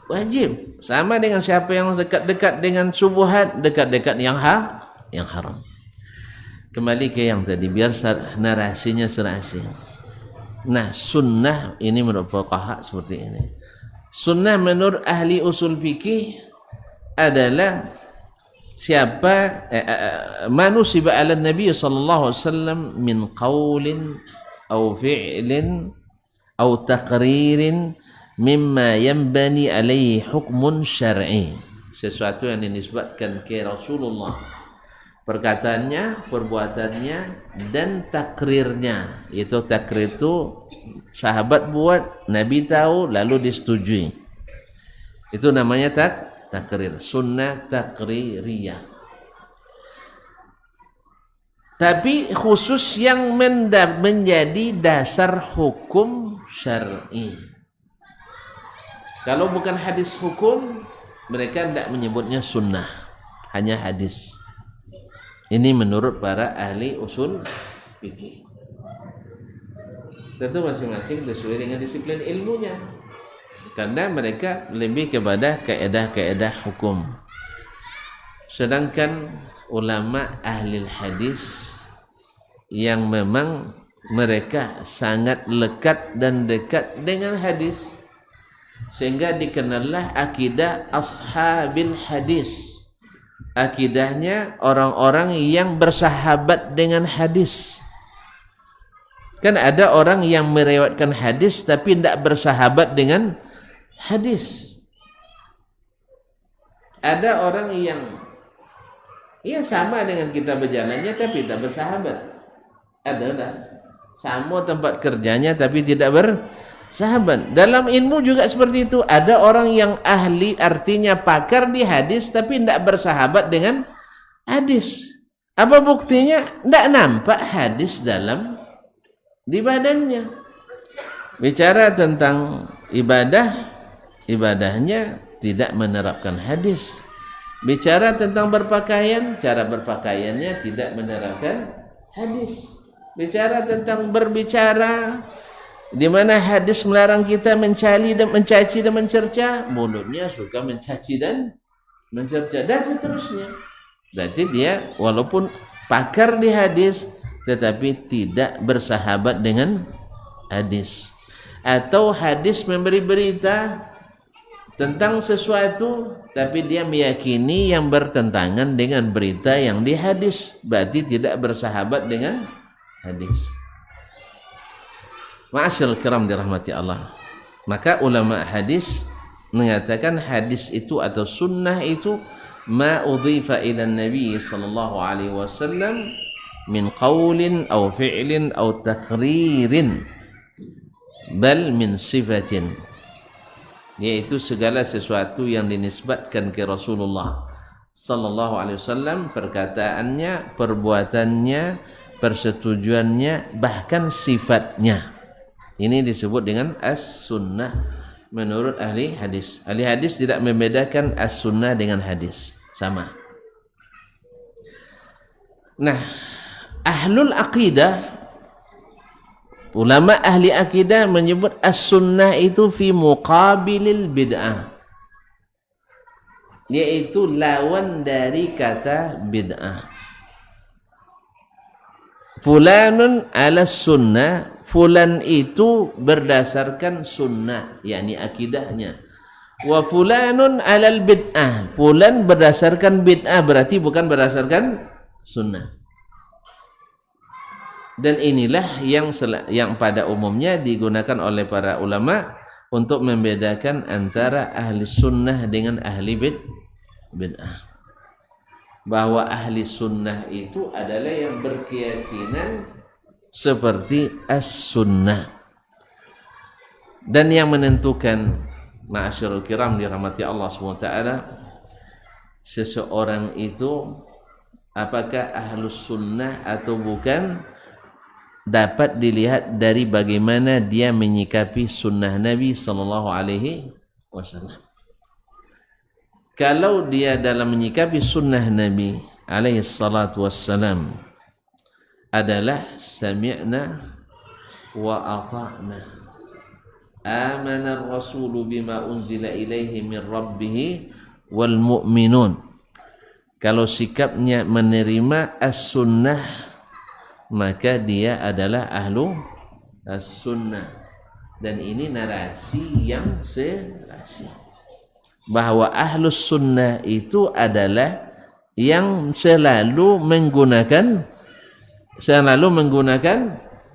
wajib. Sama dengan siapa yang dekat-dekat dengan subuhat, dekat-dekat yang haram. Kembali ke yang tadi, biar narasinya serasi. Nah, sunnah ini menurut fuqaha seperti ini. Sunnah menurut ahli usul fikih adalah siapa manusiba ala Nabi sallallahu alaihi wasallam min qaulin aw fi'lin aw taqririn mimma yanbani alaihi hukmun syar'i, sesuatu yang dinisbatkan ke Rasulullah, perkataannya, perbuatannya, dan takrirnya. Itu takrir itu sahabat buat, Nabi tahu, lalu disetujui. Itu namanya takrir, sunnah takririyah. Tapi khusus yang menjadi dasar hukum syar'i. Kalau bukan hadis hukum, mereka tidak menyebutnya sunnah, hanya hadis. Ini menurut para ahli usul fikih. Tentu masing-masing sesuai dengan disiplin ilmunya, karena mereka lebih kepada kaedah-kaedah hukum. Sedangkan ulama ahli hadis yang memang mereka sangat lekat dan dekat dengan hadis, sehingga dikenallah akidah ashabil hadis, akidahnya orang-orang yang bersahabat dengan hadis. Kan ada orang yang meriwayatkan hadis tapi tidak bersahabat dengan hadis. Ada orang yang sama dengan kita berjalannya tapi tidak bersahabat. Ada sama tempat kerjanya tapi tidak bersahabat. Dalam ilmu juga seperti itu. Ada orang yang ahli, artinya pakar di hadis tapi tidak bersahabat dengan hadis. Apa buktinya? Tidak nampak hadis di badannya. Bicara tentang ibadahnya tidak menerapkan hadis. Bicara tentang berpakaian, cara berpakaiannya tidak menerapkan hadis. Bicara tentang berbicara, di mana hadis melarang kita mencaci dan mencerca, mulutnya suka mencaci dan mencerca, dan seterusnya. Berarti dia walaupun pakar di hadis tetapi tidak bersahabat dengan hadis. Atau hadis memberi berita tentang sesuatu, tapi dia meyakini yang bertentangan dengan berita yang di hadis, berarti tidak bersahabat dengan hadis. Ma'asyiral kiram dirahmati Allah. Maka ulama hadis mengatakan hadis itu atau sunnah itu ma udhifa ila Nabi sallallahu alaihi wasallam min qaulin aw fi'lin aw takririn bal min sifatin, yaitu segala sesuatu yang dinisbatkan ke Rasulullah sallallahu alaihi wasallam, perkataannya, perbuatannya, persetujuannya, bahkan sifatnya. Ini disebut dengan as-sunnah menurut ahli hadis. Ahli hadis tidak membedakan as-sunnah dengan hadis, sama. Nah, ahlul aqidah, ulama ahli akidah menyebut as-sunnah itu fi muqabilil bid'ah, yaitu lawan dari kata bid'ah. Fulanun ala sunnah, fulan itu berdasarkan sunnah, yakni akidahnya. Wa fulanun alal bid'ah, fulan berdasarkan bid'ah, berarti bukan berdasarkan sunnah. Dan inilah yang pada umumnya digunakan oleh para ulama untuk membedakan antara ahli sunnah dengan ahli bid'ah. Bahwa ahli sunnah itu adalah yang berkeyakinan seperti as-sunnah. Dan yang menentukan, ma'asyarul kiram dirahmati Allah SWT, seseorang itu apakah ahlus sunnah atau bukan, dapat dilihat dari bagaimana dia menyikapi sunnah Nabi sallallahu alaihi wasallam. Kalau dia dalam menyikapi sunnah Nabi alaihi salatu wassalam adalah sami'na wa ata'na, amana ar-rasulu bima unzila ilaihi min rabbih wal mu'minun. Kalau sikapnya menerima as-sunnah, maka dia adalah ahlu as-sunnah. Dan ini narasi yang serasi, bahwa ahlus sunnah itu adalah yang selalu menggunakan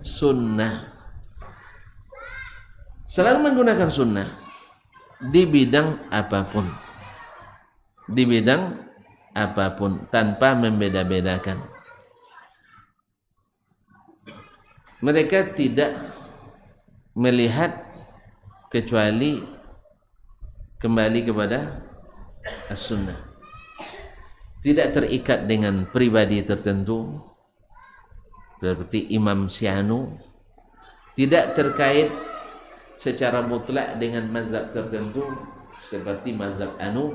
sunnah, selalu menggunakan sunnah di bidang apapun, tanpa membeda-bedakan. Mereka tidak melihat kecuali kembali kepada as-sunnah. Tidak terikat dengan pribadi tertentu seperti Imam Syafi'i, tidak terkait secara mutlak dengan mazhab tertentu seperti mazhab Anu,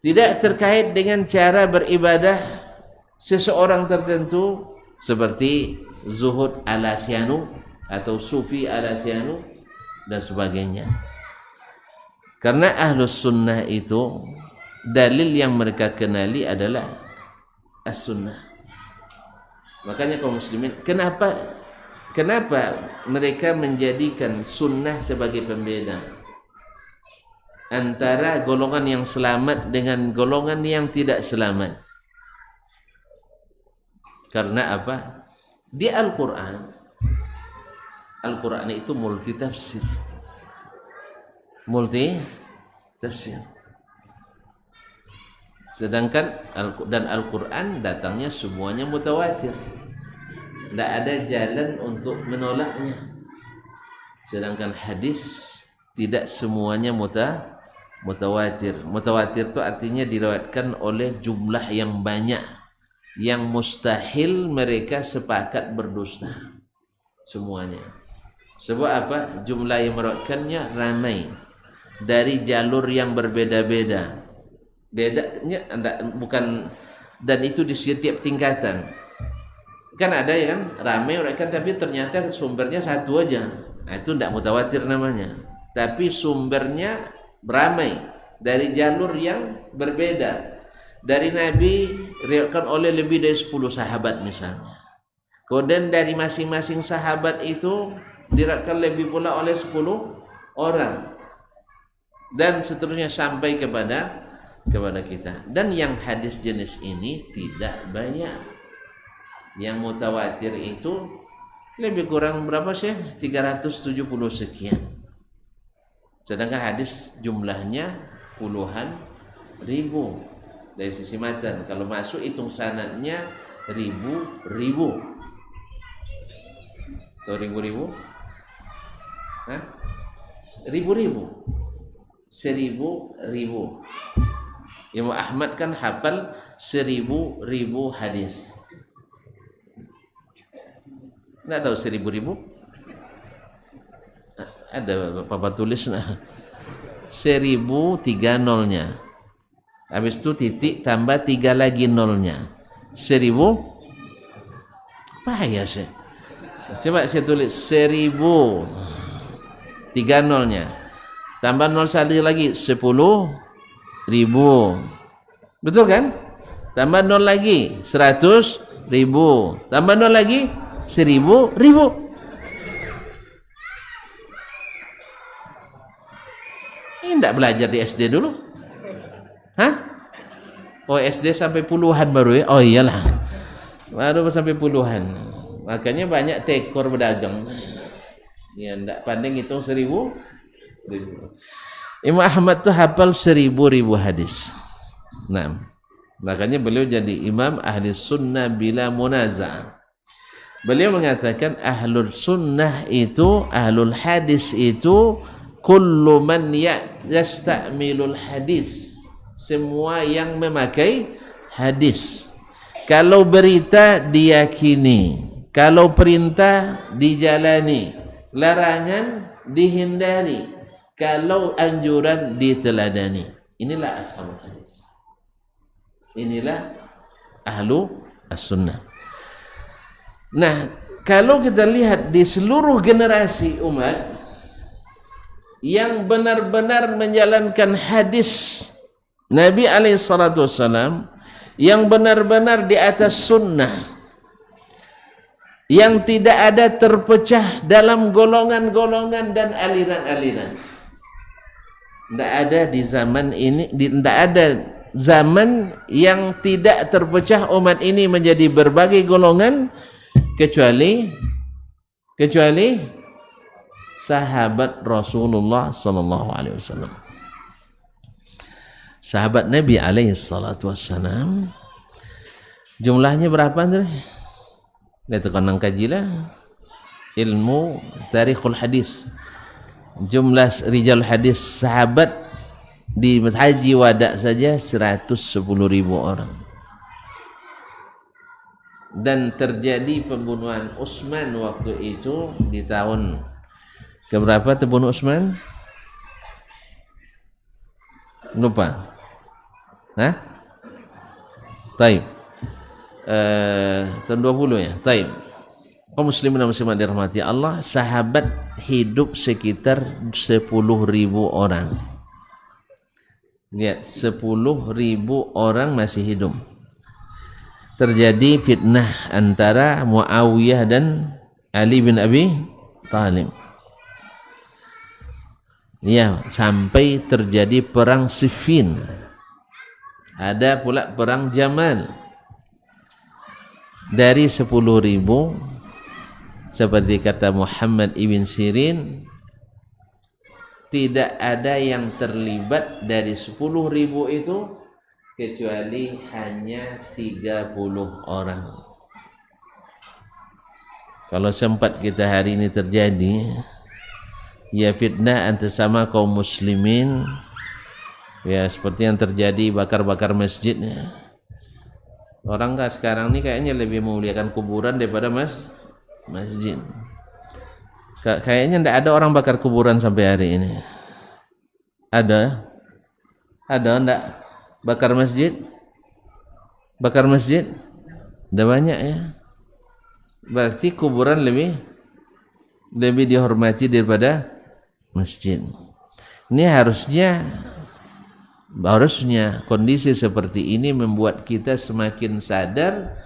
tidak terkait dengan cara beribadah seseorang tertentu seperti zuhud ala Syafi'i atau sufi ala Syafi'i dan sebagainya. Karena ahlus sunnah itu dalil yang mereka kenali adalah as-sunnah. Makanya kaum muslimin, kenapa mereka menjadikan sunnah sebagai pembeda antara golongan yang selamat dengan golongan yang tidak selamat? Karena apa? Di Al-Quran itu multi tafsir. Sedangkan Al-Quran datangnya semuanya mutawatir, tidak ada jalan untuk menolaknya. Sedangkan hadis tidak semuanya mutawatir. Mutawatir itu artinya diriwayatkan oleh jumlah yang banyak, yang mustahil mereka sepakat berdusta semuanya. Sebab apa? Jumlah yang meriwayatkannya ramai dari jalur yang berbeda-beda. Bedanya bukan, dan itu di setiap tingkatan. Kan ada ya kan, ramai meriwayatkan tapi ternyata sumbernya satu aja. Nah, itu tidak mutawatir namanya. Tapi sumbernya ramai dari jalur yang berbeda. Dari Nabi diriwayatkan oleh lebih dari 10 sahabat misalnya. Kemudian dari masing-masing sahabat itu diriwayatkan lebih pula oleh 10 orang. dan seterusnya sampai kepada kita. Dan yang hadis jenis ini tidak banyak. Yang mutawatir itu lebih kurang berapa sih? 370 sekian. Sedangkan hadis jumlahnya puluhan ribu. Dari sisi matan, kalau masuk hitung sanadnya ribu. Atau ribu? Hah? Ribu. 1000. Imam Ahmad kan hafal 1000 hadis. Nggak tahu 1000? Ada Bapak tulis 1000 3 nolnya. Habis itu titik tambah 3 lagi nolnya. 1000. Bahaya sih. Coba saya tulis 1000 3 nolnya. Tambah 0 sekali lagi 10.000. Betul kan? Tambah 0 lagi 100.000. Tambah 0 lagi 1000.000. Ini enggak belajar di SD dulu? Hah? Oh, SD sampai puluhan baru ya? Oh iyalah. Baru sampai puluhan. Makanya banyak tekor berdagang. Ya enggak pandai hitung 1000. Imam Ahmad tuh hafal 1000 hadis. Nah, makanya beliau jadi imam ahli sunnah bila munaza'. Beliau mengatakan ahlul sunnah itu, ahlul hadis itu kullu man yastamilul hadis, semua yang memakai hadis. Kalau berita diyakini, kalau perintah dijalani, larangan dihindari, kalau anjuran diteladani. Inilah ashabul hadis. Inilah ahlu as-sunnah. Nah, kalau kita lihat di seluruh generasi umat yang benar-benar menjalankan hadis Nabi SAW, yang benar-benar di atas sunnah, yang tidak ada terpecah dalam golongan-golongan dan aliran-aliran. Tidak ada di zaman ini, tidak ada zaman yang tidak terpecah umat ini menjadi berbagai golongan kecuali sahabat Rasulullah sallallahu alaihi wasallam. Sahabat Nabi alaihi salatu wassalam jumlahnya berapa Andre? Lihat konang kajilah ilmu tarikhul hadis. Jumlah rijal hadis sahabat di haji wada saja 110.000 orang. Dan terjadi pembunuhan Utsman waktu itu di tahun keberapa terbunuh Utsman? Lupa. Hah? Taib. Tahun 20 ya. Taib. Kaum muslimin dan muslimat dirahmati Allah, sahabat hidup sekitar 10.000 orang. Lihat, 10.000 orang masih hidup. Terjadi fitnah antara Muawiyah dan Ali bin Abi Thalib. Ya, sampai terjadi perang Siffin. Ada pula perang Jamal. Dari 10.000, seperti kata Muhammad ibn Sirin, tidak ada yang terlibat dari 10.000 itu kecuali hanya 30 orang. Kalau sempat kita hari ini terjadi ya fitnah antar sama kaum muslimin, ya seperti yang terjadi bakar-bakar masjid. Orang kan sekarang ini kayaknya lebih memuliakan kuburan daripada masjid. Kayaknya tidak ada orang bakar kuburan sampai hari ini. Ada enggak bakar masjid? Bakar masjid? Ada banyak ya. Berarti kuburan lebih dihormati daripada masjid. Ini harusnya kondisi seperti ini membuat kita semakin sadar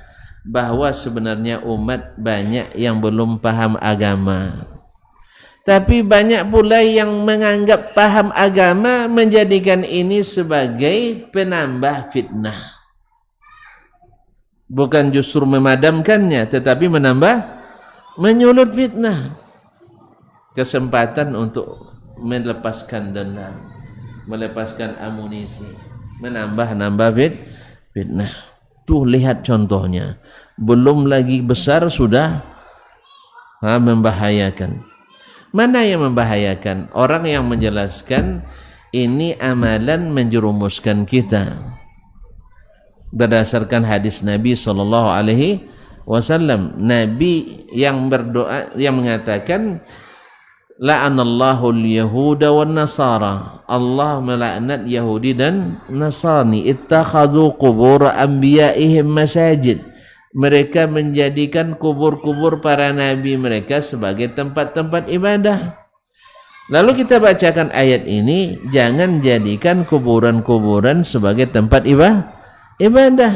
bahwa sebenarnya umat banyak yang belum paham agama. Tapi banyak pula yang menganggap paham agama menjadikan ini sebagai penambah fitnah. Bukan justru memadamkannya, tetapi menyulut fitnah. Kesempatan untuk melepaskan dendam, melepaskan amunisi, menambah fitnah. Tuh lihat contohnya. Belum lagi besar sudah membahayakan. Mana yang membahayakan? Orang yang menjelaskan ini amalan menjerumuskan kita berdasarkan hadis Nabi sallallahu alaihi wasallam. Nabi yang berdoa yang mengatakan la'anallahu al-yahuda wan nasara. Allah melaknat Yahudi dan Nasrani. Ittakhadhu qubur anbiya'ihim masajid. Mereka menjadikan kubur-kubur para nabi mereka sebagai tempat-tempat ibadah. Lalu kita bacakan ayat ini, jangan jadikan kuburan-kuburan sebagai tempat ibadah.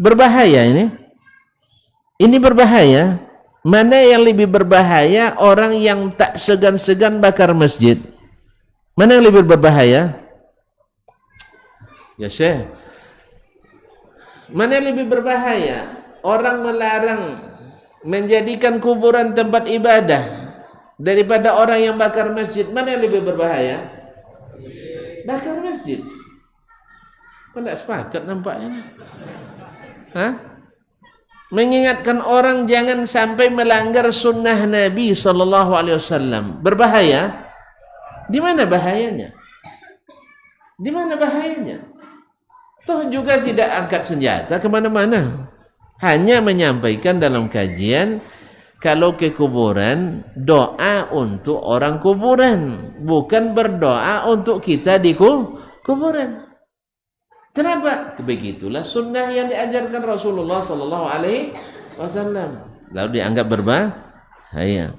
Berbahaya ini. Ini berbahaya. Mana yang lebih berbahaya? Orang yang tak segan-segan bakar masjid. Mana yang lebih berbahaya? Ya Syekh. Mana yang lebih berbahaya? Orang melarang menjadikan kuburan tempat ibadah daripada orang yang bakar masjid. Mana yang lebih berbahaya? Bakar masjid. Kau tak sepakat nampaknya? Mengingatkan orang jangan sampai melanggar sunnah Nabi SAW. Berbahaya? Di mana bahayanya? Di mana bahayanya? Toh juga tidak angkat senjata kemana-mana. Hanya menyampaikan dalam kajian, kalau ke kuburan, doa untuk orang kuburan, bukan berdoa untuk kita di kuburan. Kenapa? Begitulah sunnah yang diajarkan Rasulullah sallallahu alaihi wasallam. Lalu dianggap berbahaya.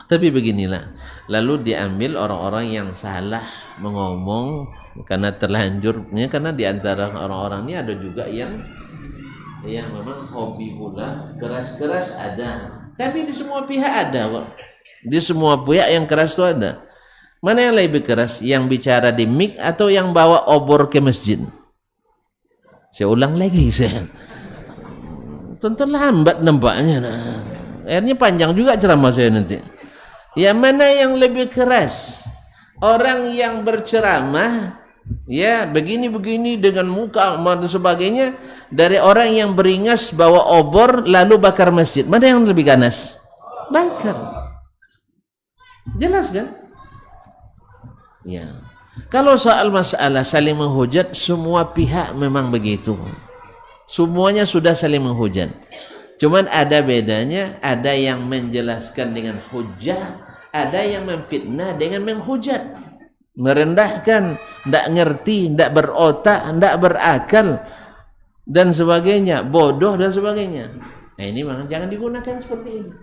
Tapi beginilah, lalu diambil orang-orang yang salah mengomong karena terlanjurnya, karena di antara orang-orang ini ada juga yang memang hobi pula keras-keras ada. Tapi di semua pihak ada kok. Di semua pihak yang keras itu ada. Mana yang lebih keras? Yang bicara di mic atau yang bawa obor ke masjid? Saya ulang lagi saya. Tentu lambat nampaknya. Akhirnya panjang juga ceramah saya nanti. Yang mana yang lebih keras? Orang yang berceramah ya begini-begini dengan muka dan sebagainya, dari orang yang beringas bawa obor lalu bakar masjid. Mana yang lebih ganas? Bakar. Jelas kan? Ya. Kalau soal masalah saling menghujat, semua pihak memang begitu. Semuanya sudah saling menghujat. Cuman ada bedanya, ada yang menjelaskan dengan hujah, ada yang memfitnah dengan menghujat. Merendahkan, tidak ngerti, tidak berotak, tidak berakal dan sebagainya, bodoh dan sebagainya. Nah ini memang jangan digunakan seperti ini.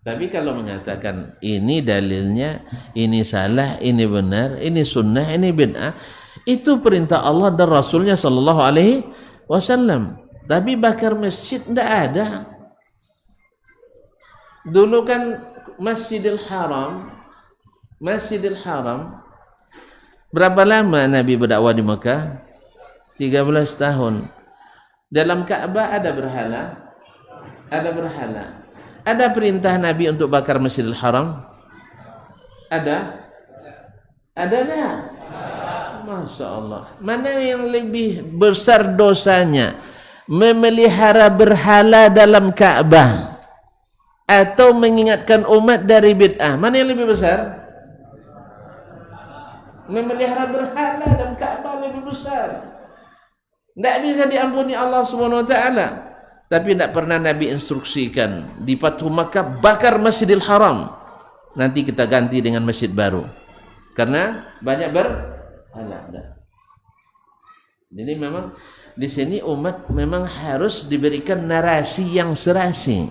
Tapi kalau mengatakan ini dalilnya, ini salah, ini benar, ini sunnah, ini bid'ah, itu perintah Allah dan Rasulnya sallallahu alaihi wasallam. Tapi bakar masjid tidak ada. Dulu kan Masjidil Haram, berapa lama Nabi berdakwah di Mekah? 13 tahun. Dalam Ka'bah ada berhala? Ada berhala. Ada perintah Nabi untuk bakar Masjidil Haram? Ada? Ada tak? Masya Allah. Mana yang lebih besar dosanya? Memelihara berhala dalam Ka'bah atau mengingatkan umat dari bid'ah? Mana yang lebih besar? Memelihara berhala dalam Ka'bah lebih besar. Tidak bisa diampuni Allah Subhanahu wa taala. Tapi tidak pernah Nabi instruksikan di Fathu Makkah bakar Masjidil Haram. Nanti kita ganti dengan masjid baru. Karena banyak berhala. Jadi memang di sini umat memang harus diberikan narasi yang serasi.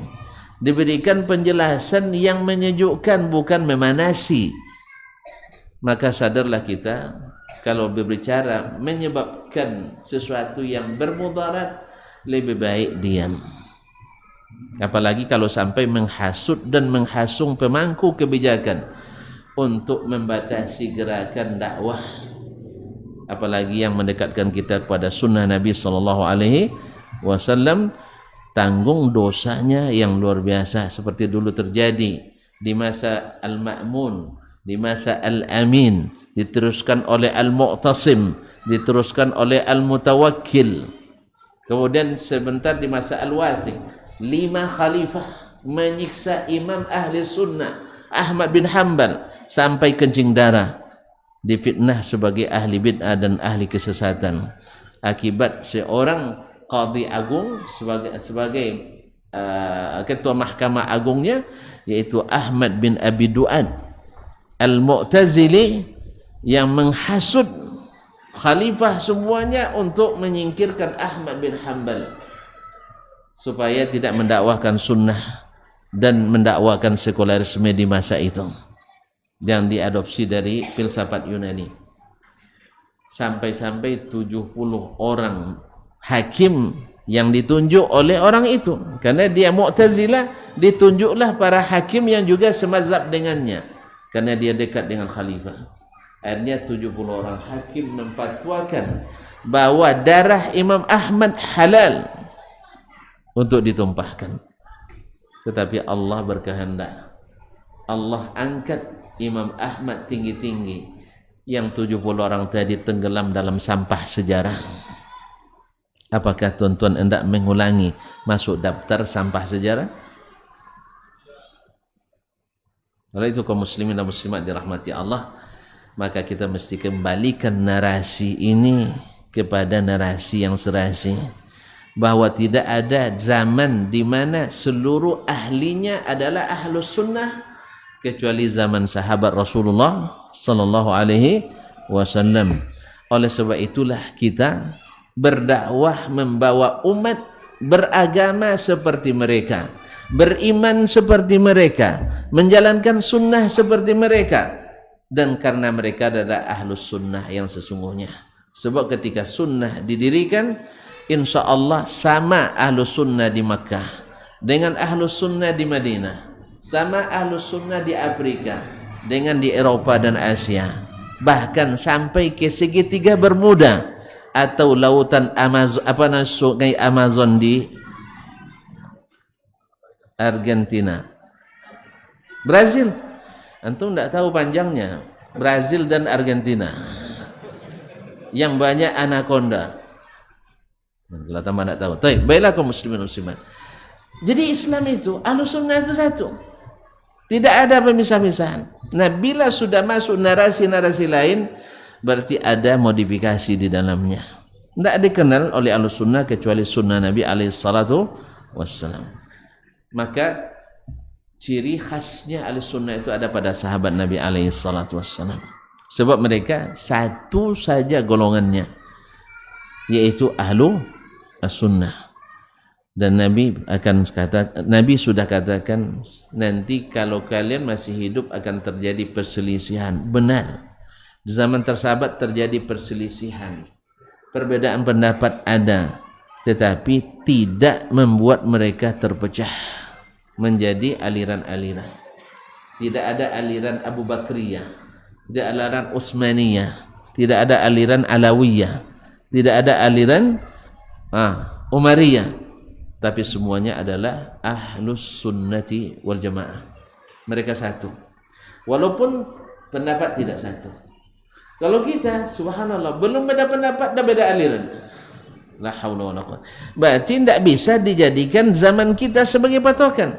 Diberikan penjelasan yang menyejukkan, bukan memanasi. Maka sadarlah kita, kalau berbicara menyebabkan sesuatu yang bermudarat, lebih baik diam. Apalagi kalau sampai menghasut dan menghasung pemangku kebijakan untuk membatasi gerakan dakwah, apalagi yang mendekatkan kita kepada sunnah Nabi sallallahu alaihi wasallam, tanggung dosanya yang luar biasa seperti dulu terjadi di masa Al-Ma'mun, di masa Al-Amin, diteruskan oleh Al-Mu'tasim, diteruskan oleh Al-Mutawakkil, kemudian sebentar di masa Al-Wathiq. 5 khalifah menyiksa imam ahli sunnah Ahmad bin Hanbal sampai kencing darah, difitnah sebagai ahli bid'ah dan ahli kesesatan akibat seorang qadhi agung sebagai ketua mahkamah agungnya, yaitu Ahmad bin Abi Du'ad Al-Mu'tazili, yang menghasut khalifah semuanya untuk menyingkirkan Ahmad bin Hanbal supaya tidak mendakwahkan sunnah dan mendakwakan sekularisme di masa itu yang diadopsi dari filsafat Yunani. Sampai-sampai 70 orang hakim yang ditunjuk oleh orang itu, karena dia Mu'tazilah, ditunjuklah para hakim yang juga semazhab dengannya karena dia dekat dengan khalifah. Akhirnya 70 orang hakim memfatwakan bahwa darah Imam Ahmad halal untuk ditumpahkan. Tetapi Allah berkehendak, Allah angkat Imam Ahmad tinggi-tinggi, yang 70 orang tadi tenggelam dalam sampah sejarah. Apakah tuan-tuan hendak mengulangi masuk daftar sampah sejarah? Kalau itu kaum muslimin dan muslimat dirahmati Allah, maka kita mesti kembalikan narasi ini kepada narasi yang serasi, bahwa tidak ada zaman di mana seluruh ahlinya adalah ahlus sunnah kecuali zaman sahabat Rasulullah sallallahu alaihi wasallam. Oleh sebab itulah kita berdakwah membawa umat beragama seperti mereka, beriman seperti mereka, menjalankan sunnah seperti mereka, dan karena mereka adalah ahlus sunnah yang sesungguhnya. Sebab ketika sunnah didirikan, insya Allah sama ahlus sunnah di Makkah dengan ahlus sunnah di Madinah, sama ahlus sunnah di Afrika dengan di Eropa dan Asia, bahkan sampai ke segitiga Bermuda atau lautan Amazon, sungai Amazon di Argentina, Brazil. Antum tidak tahu panjangnya Brazil dan Argentina yang banyak anaconda. Kalau tambah nak tahu. Baiklah kaum muslimin muslimat. Jadi Islam itu, ahlus sunnah itu satu. Tidak ada pemisah-misahan. Nah, bila sudah masuk narasi-narasi lain, berarti ada modifikasi di dalamnya. Tidak dikenal oleh ahlus sunnah kecuali sunnah Nabi alaihi salatu wassalam. Maka ciri khasnya ahlus sunnah itu ada pada sahabat Nabi alaihi salatu wassalam. Sebab mereka satu saja golongannya, yaitu ahlu as-sunnah. Dan Nabi sudah katakan, nanti kalau kalian masih hidup akan terjadi perselisihan. Benar, di zaman tersahabat terjadi perselisihan, perbedaan pendapat ada, tetapi tidak membuat mereka terpecah menjadi aliran-aliran. Tidak ada aliran Abu Bakriyah, tidak ada aliran Utsmaniyah, tidak ada aliran Alawiyah, tidak ada aliran Umariyah, tapi semuanya adalah ahlus sunnati wal jamaah. Mereka satu, walaupun pendapat tidak satu. Kalau kita, subhanallah, belum beda pendapat, dah beda aliran. La haula wala quwwata. Berarti tidak bisa dijadikan zaman kita sebagai patokan.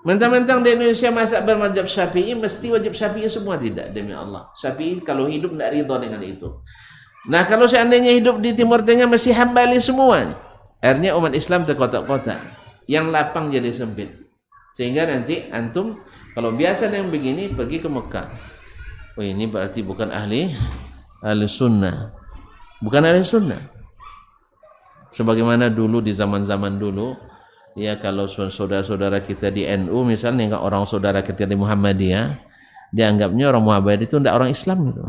Mentang-mentang di Indonesia masa bermadzhab Syafi'i, mesti wajib Syafi'i semua. Tidak, demi Allah. Syafi'i kalau hidup tidak ridha dengan itu. Nah, kalau seandainya hidup di Timur Tengah mesti Hambali semua. Akhirnya umat Islam terkotak-kotak, yang lapang jadi sempit. Sehingga nanti antum kalau biasa yang begini pergi ke Mekah, oh ini berarti bukan ahli sunnah, bukan ahli sunnah. Sebagaimana dulu di zaman-zaman dulu, ya, kalau saudara-saudara kita di NU misalnya, orang saudara kita di Muhammadiyah, dianggapnya orang Muhammadiyah itu tidak orang Islam gitu.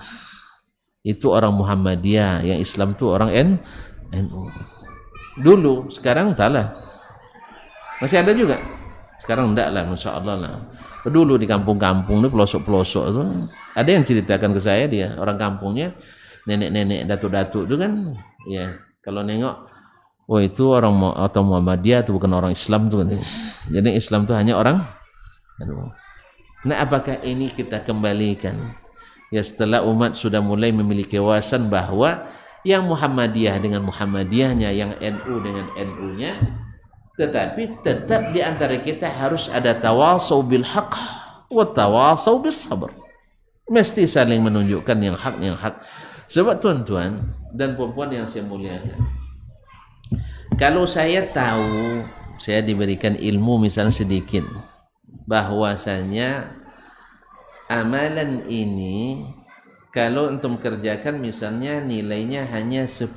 Itu orang Muhammadiyah, yang Islam itu orang NU. Dulu, sekarang entahlah. Masih ada juga? Sekarang enggak lah, Masya Allah lah. Dulu di kampung-kampung itu, pelosok-pelosok itu, ada yang ceritakan ke saya, dia orang kampungnya, nenek-nenek, datuk-datuk itu kan, ya kalau nengok, oh itu orang atau Muhammadiyah, itu bukan orang Islam tuh kan. Jadi Islam itu hanya orang. Nah, apakah ini kita kembalikan? Ya setelah umat sudah mulai memiliki wawasan bahwa yang Muhammadiyah dengan Muhammadiyahnya, yang NU dengan NU-nya, tetapi tetap di antara kita harus ada tawasau bil haq wa tawasau bis sabr. Mesti saling menunjukkan yang hak. Sebab tuan-tuan dan puan-puan yang saya muliakan, kalau saya tahu, saya diberikan ilmu misalnya sedikit, bahwasanya amalan ini kalau antum kerjakan misalnya nilainya hanya 10,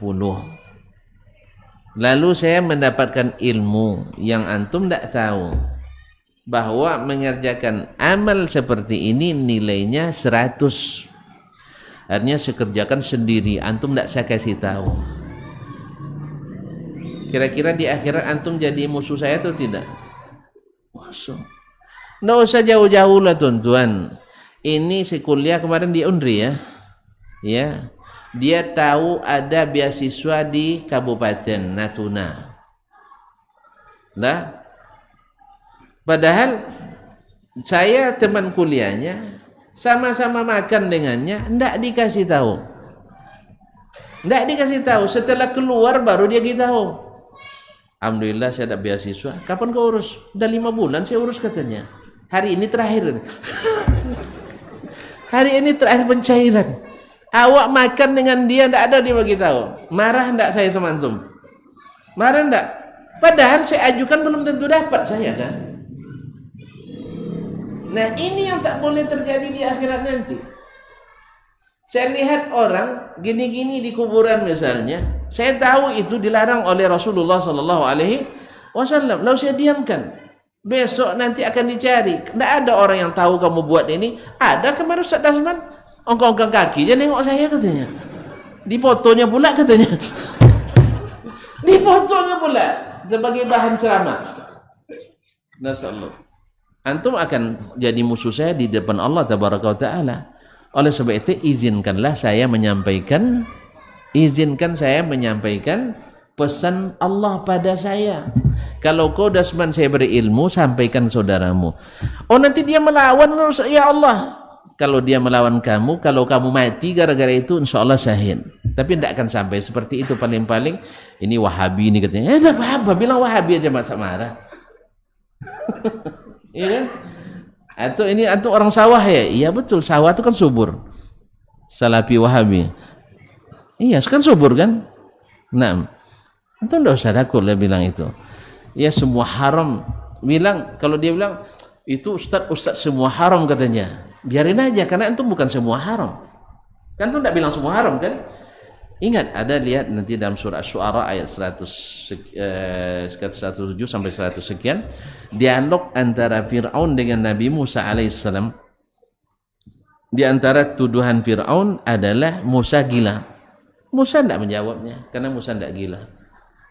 lalu saya mendapatkan ilmu yang antum tidak tahu, bahwa mengerjakan amal seperti ini nilainya 100, artinya saya kerjakan sendiri, antum tidak saya kasih tahu, kira-kira di akhirat antum jadi musuh saya atau tidak? Musuh. Nggak usah jauh-jauh lah tuan-tuan. Ini si kuliah kemarin di Undri ya, dia tahu ada beasiswa di Kabupaten Natuna. Nah, padahal saya teman kuliahnya, sama-sama makan dengannya, ndak dikasih tahu. Setelah keluar baru dia kita tahu. Alhamdulillah saya ada beasiswa. Kapan kau urus? Udah 5 bulan saya urus katanya. Hari ini terakhir. Hari ini terakhir pencairan. Awak makan dengan dia, tidak ada dia bagi tahu. Marah tidak saya sama antum? Marah tidak? Padahal saya ajukan belum tentu dapat saya kan. Nah ini yang tak boleh terjadi di akhirat nanti. Saya lihat orang gini-gini di kuburan misalnya, saya tahu itu dilarang oleh Rasulullah Sallallahu Alaihi Wasallam. Lalu saya diamkan. Besok nanti akan dicari. Tidak ada orang yang tahu kamu buat ini. Ada kemarin Ustaz Dasman, ongkang-ongkang kaki dia nengok saya katanya. Di fotonya pula katanya. Di fotonya pula sebagai bahan ceramah. Nasallahu. Antum akan jadi musuh saya di depan Allah Tabaraka wa Ta'ala. Oleh sebab itu izinkan saya menyampaikan pesan Allah pada saya. Kalau kau Dasman saya berilmu, sampaikan saudaramu. Oh nanti dia melawan, ya Allah. Kalau dia melawan kamu, kalau kamu mati gara-gara itu, insya Allah syahid. Tapi tidak akan sampai seperti itu. Paling-paling ini Wahabi ini katanya. Tidak apa-apa, bilang Wahabi aja masa marah. Iya kan? Atau orang sawah ya? Iya betul, sawah itu kan subur. Salafi Wahabi. Iya, kan subur kan? Nah, itu tidak usah takut dia bilang itu. Ya semua haram. Kalau dia bilang itu Ustaz semua haram katanya. Biarin aja karena itu bukan semua haram. Kan itu tidak bilang semua haram kan? Ingat, ada lihat nanti dalam surah Asy-Syu'ara ayat 107 sampai 100 sekian, dialog antara Fir'aun dengan Nabi Musa alaihissalam. Di antara tuduhan Fir'aun adalah Musa gila. Musa tidak menjawabnya karena Musa tidak gila.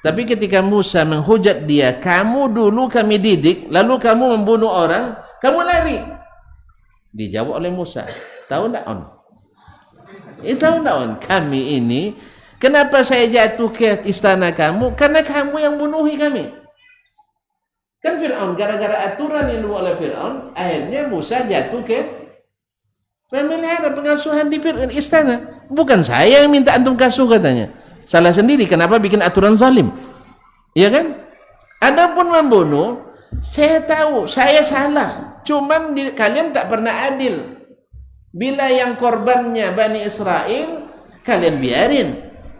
Tapi ketika Musa menghujat dia, kamu dulu kami didik, lalu kamu membunuh orang, kamu lari. Dijawab oleh Musa, tahu tak on? Tahu tak on? Kami ini, kenapa saya jatuh ke istana kamu? Karena kamu yang bunuhi kami. Kan Fir'aun, gara-gara aturan yang dibuat oleh Fir'aun, akhirnya Musa jatuh ke pemelihara pengasuhan di istana. Bukan saya yang minta antum kasuh katanya. Salah sendiri, kenapa bikin aturan zalim? Iya kan? Adapun membunuh, saya tahu, saya salah. Cuman kalian tak pernah adil. Bila yang korbannya Bani Israel, kalian biarin.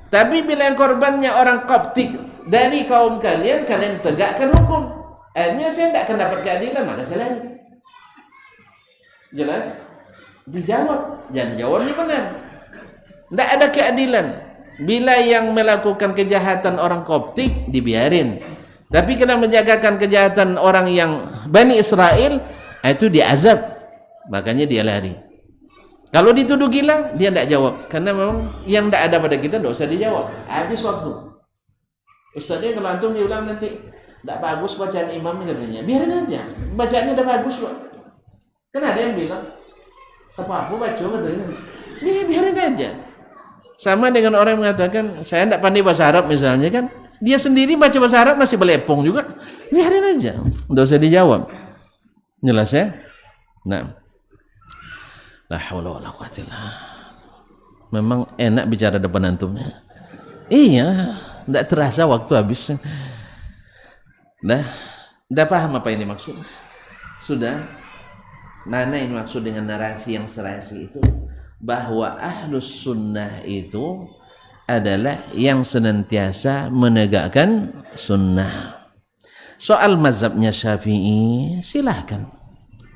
Tapi bila yang korbannya orang Koptik dari kaum kalian, kalian tegakkan hukum. Akhirnya saya tidak akan dapat keadilan, maka saya lari. Jelas? Dijawab. Jangan jawabnya benar. Tidak ada keadilan. Bila yang melakukan kejahatan orang Koptik dibiarin, tapi kena menjagakan kejahatan orang yang Bani Israel, itu diazab, makanya dia lari. Kalau dituduh gila, dia tidak jawab, karena memang yang tidak ada pada kita tidak usah dijawab, habis waktu. Ustaznya kalau antum diulang nanti, Tidak bagus bacaan imam katanya. Biarin aja. Bacaannya udah bagus kok. Kan ada yang bilang, apa baca katanya. Biarin aja. Sama dengan orang yang mengatakan, saya tidak pandai bahasa Arab misalnya kan. Dia sendiri baca bahasa Arab masih belepong juga. Biarin aja. Tidak usah dijawab. Jelas ya? Nah. La haula wala quwwata illa billah. Memang enak bicara depan antumnya. Iya, tidak terasa waktu habis. Dah paham apa ini maksud? Sudah? Mana ini maksud dengan narasi yang serasi itu? Bahwa ahlus sunnah itu adalah yang senantiasa menegakkan sunnah. Soal mazhabnya Syafi'i, silahkan.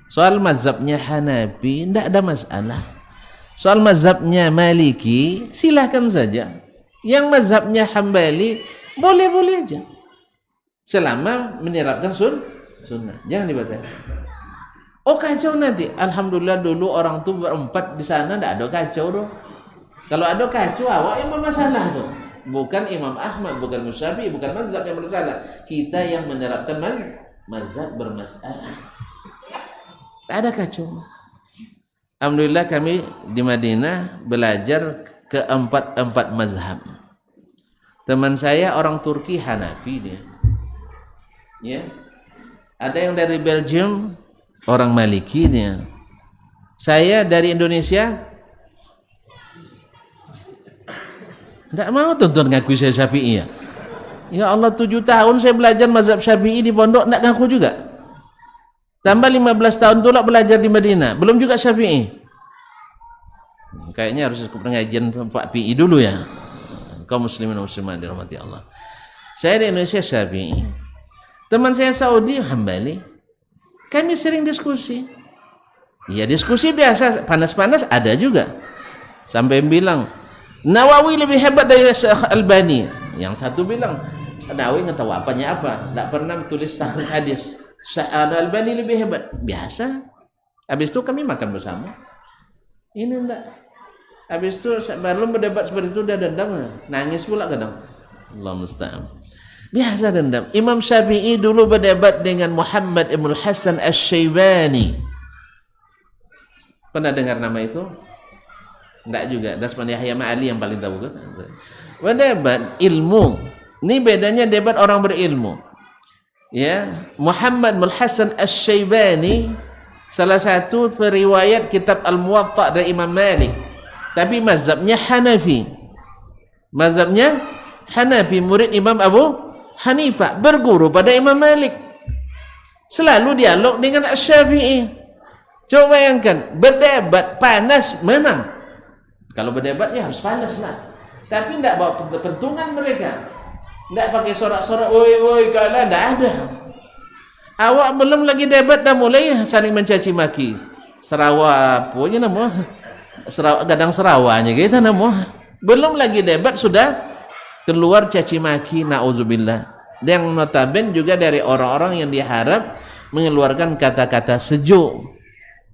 Soal mazhabnya Hanafi, tidak ada masalah. Soal mazhabnya Maliki, silahkan saja. Yang mazhabnya Hambali, boleh-boleh aja. Selama menerapkan sunnah, jangan dibatasi. Oh kacau nanti, alhamdulillah dulu orang tuh berempat di sana, tidak ada kacau doh. Kalau ada kacau, awak yang bermasalah tuh. Bukan Imam Ahmad, bukan Syafi'i, bukan mazhab yang bermasalah. Kita yang menerapkan mazhab bermasalah. Tak ada kacau. Alhamdulillah kami di Madinah belajar keempat mazhab. Teman saya orang Turki Hanafi dia. Ya. Ada yang dari Belgium orang Maliki dia. Saya dari Indonesia tidak mau tuntut ngaku saya Syafi'i ya. Ya Allah 7 tahun saya belajar mazhab Syafi'i di pondok tidak ngaku juga. Tambah 15 tahun pula belajar di Madinah, belum juga Syafi'i. Kayaknya harus ikut pengajian Pak PI dulu ya. Kaum muslimin dan muslimat dirahmati Allah. Saya di Indonesia Syafi'i. Teman saya Saudi Hambali. Kami sering diskusi. Ya diskusi biasa, panas-panas ada juga. Sampai bilang, Nawawi lebih hebat dari Syekh Albani. Yang satu bilang, Nawawi nggak tahu apanya apa, tidak pernah tulis tahrij hadis. Syekh Albani lebih hebat. Biasa. Habis itu kami makan bersama. Ini enggak. Habis itu belum berdebat seperti itu udah dendam, nangis pula kadang. Allah musta'an. Biasa dendam. Imam Syafi'i dulu berdebat dengan Muhammad Ibn Hasan Asy-Syaibani. Pernah dengar nama itu? Enggak juga. Dasman Yahya Ma'ali yang paling tahu kan? Berdebat ilmu. Ini bedanya debat orang berilmu. Ya, Muhammad Ibn Hasan Asy-Syaibani salah satu periwayat kitab Al-Muwatta dari Imam Malik. Tapi mazhabnya Hanafi. Mazhabnya Hanafi, murid Imam Abu Hanifah, berguru pada Imam Malik. Selalu dialog dengan Asy-Syafi'i. Coba bayangkan, berdebat panas memang. Kalau berdebat ya harus panas lah. Tapi tidak bawa pentungan mereka. Tidak pakai sorak-sorak, woi kalah, tidak ada. Awak belum lagi debat dah mulai saling mencaci maki. Sarawak, punya nama. Gadang Sarawaknya kita nama. Belum lagi debat sudah keluar caci maki, na'udzubillah. Yang notaben juga dari orang-orang yang diharap mengeluarkan kata-kata sejuk.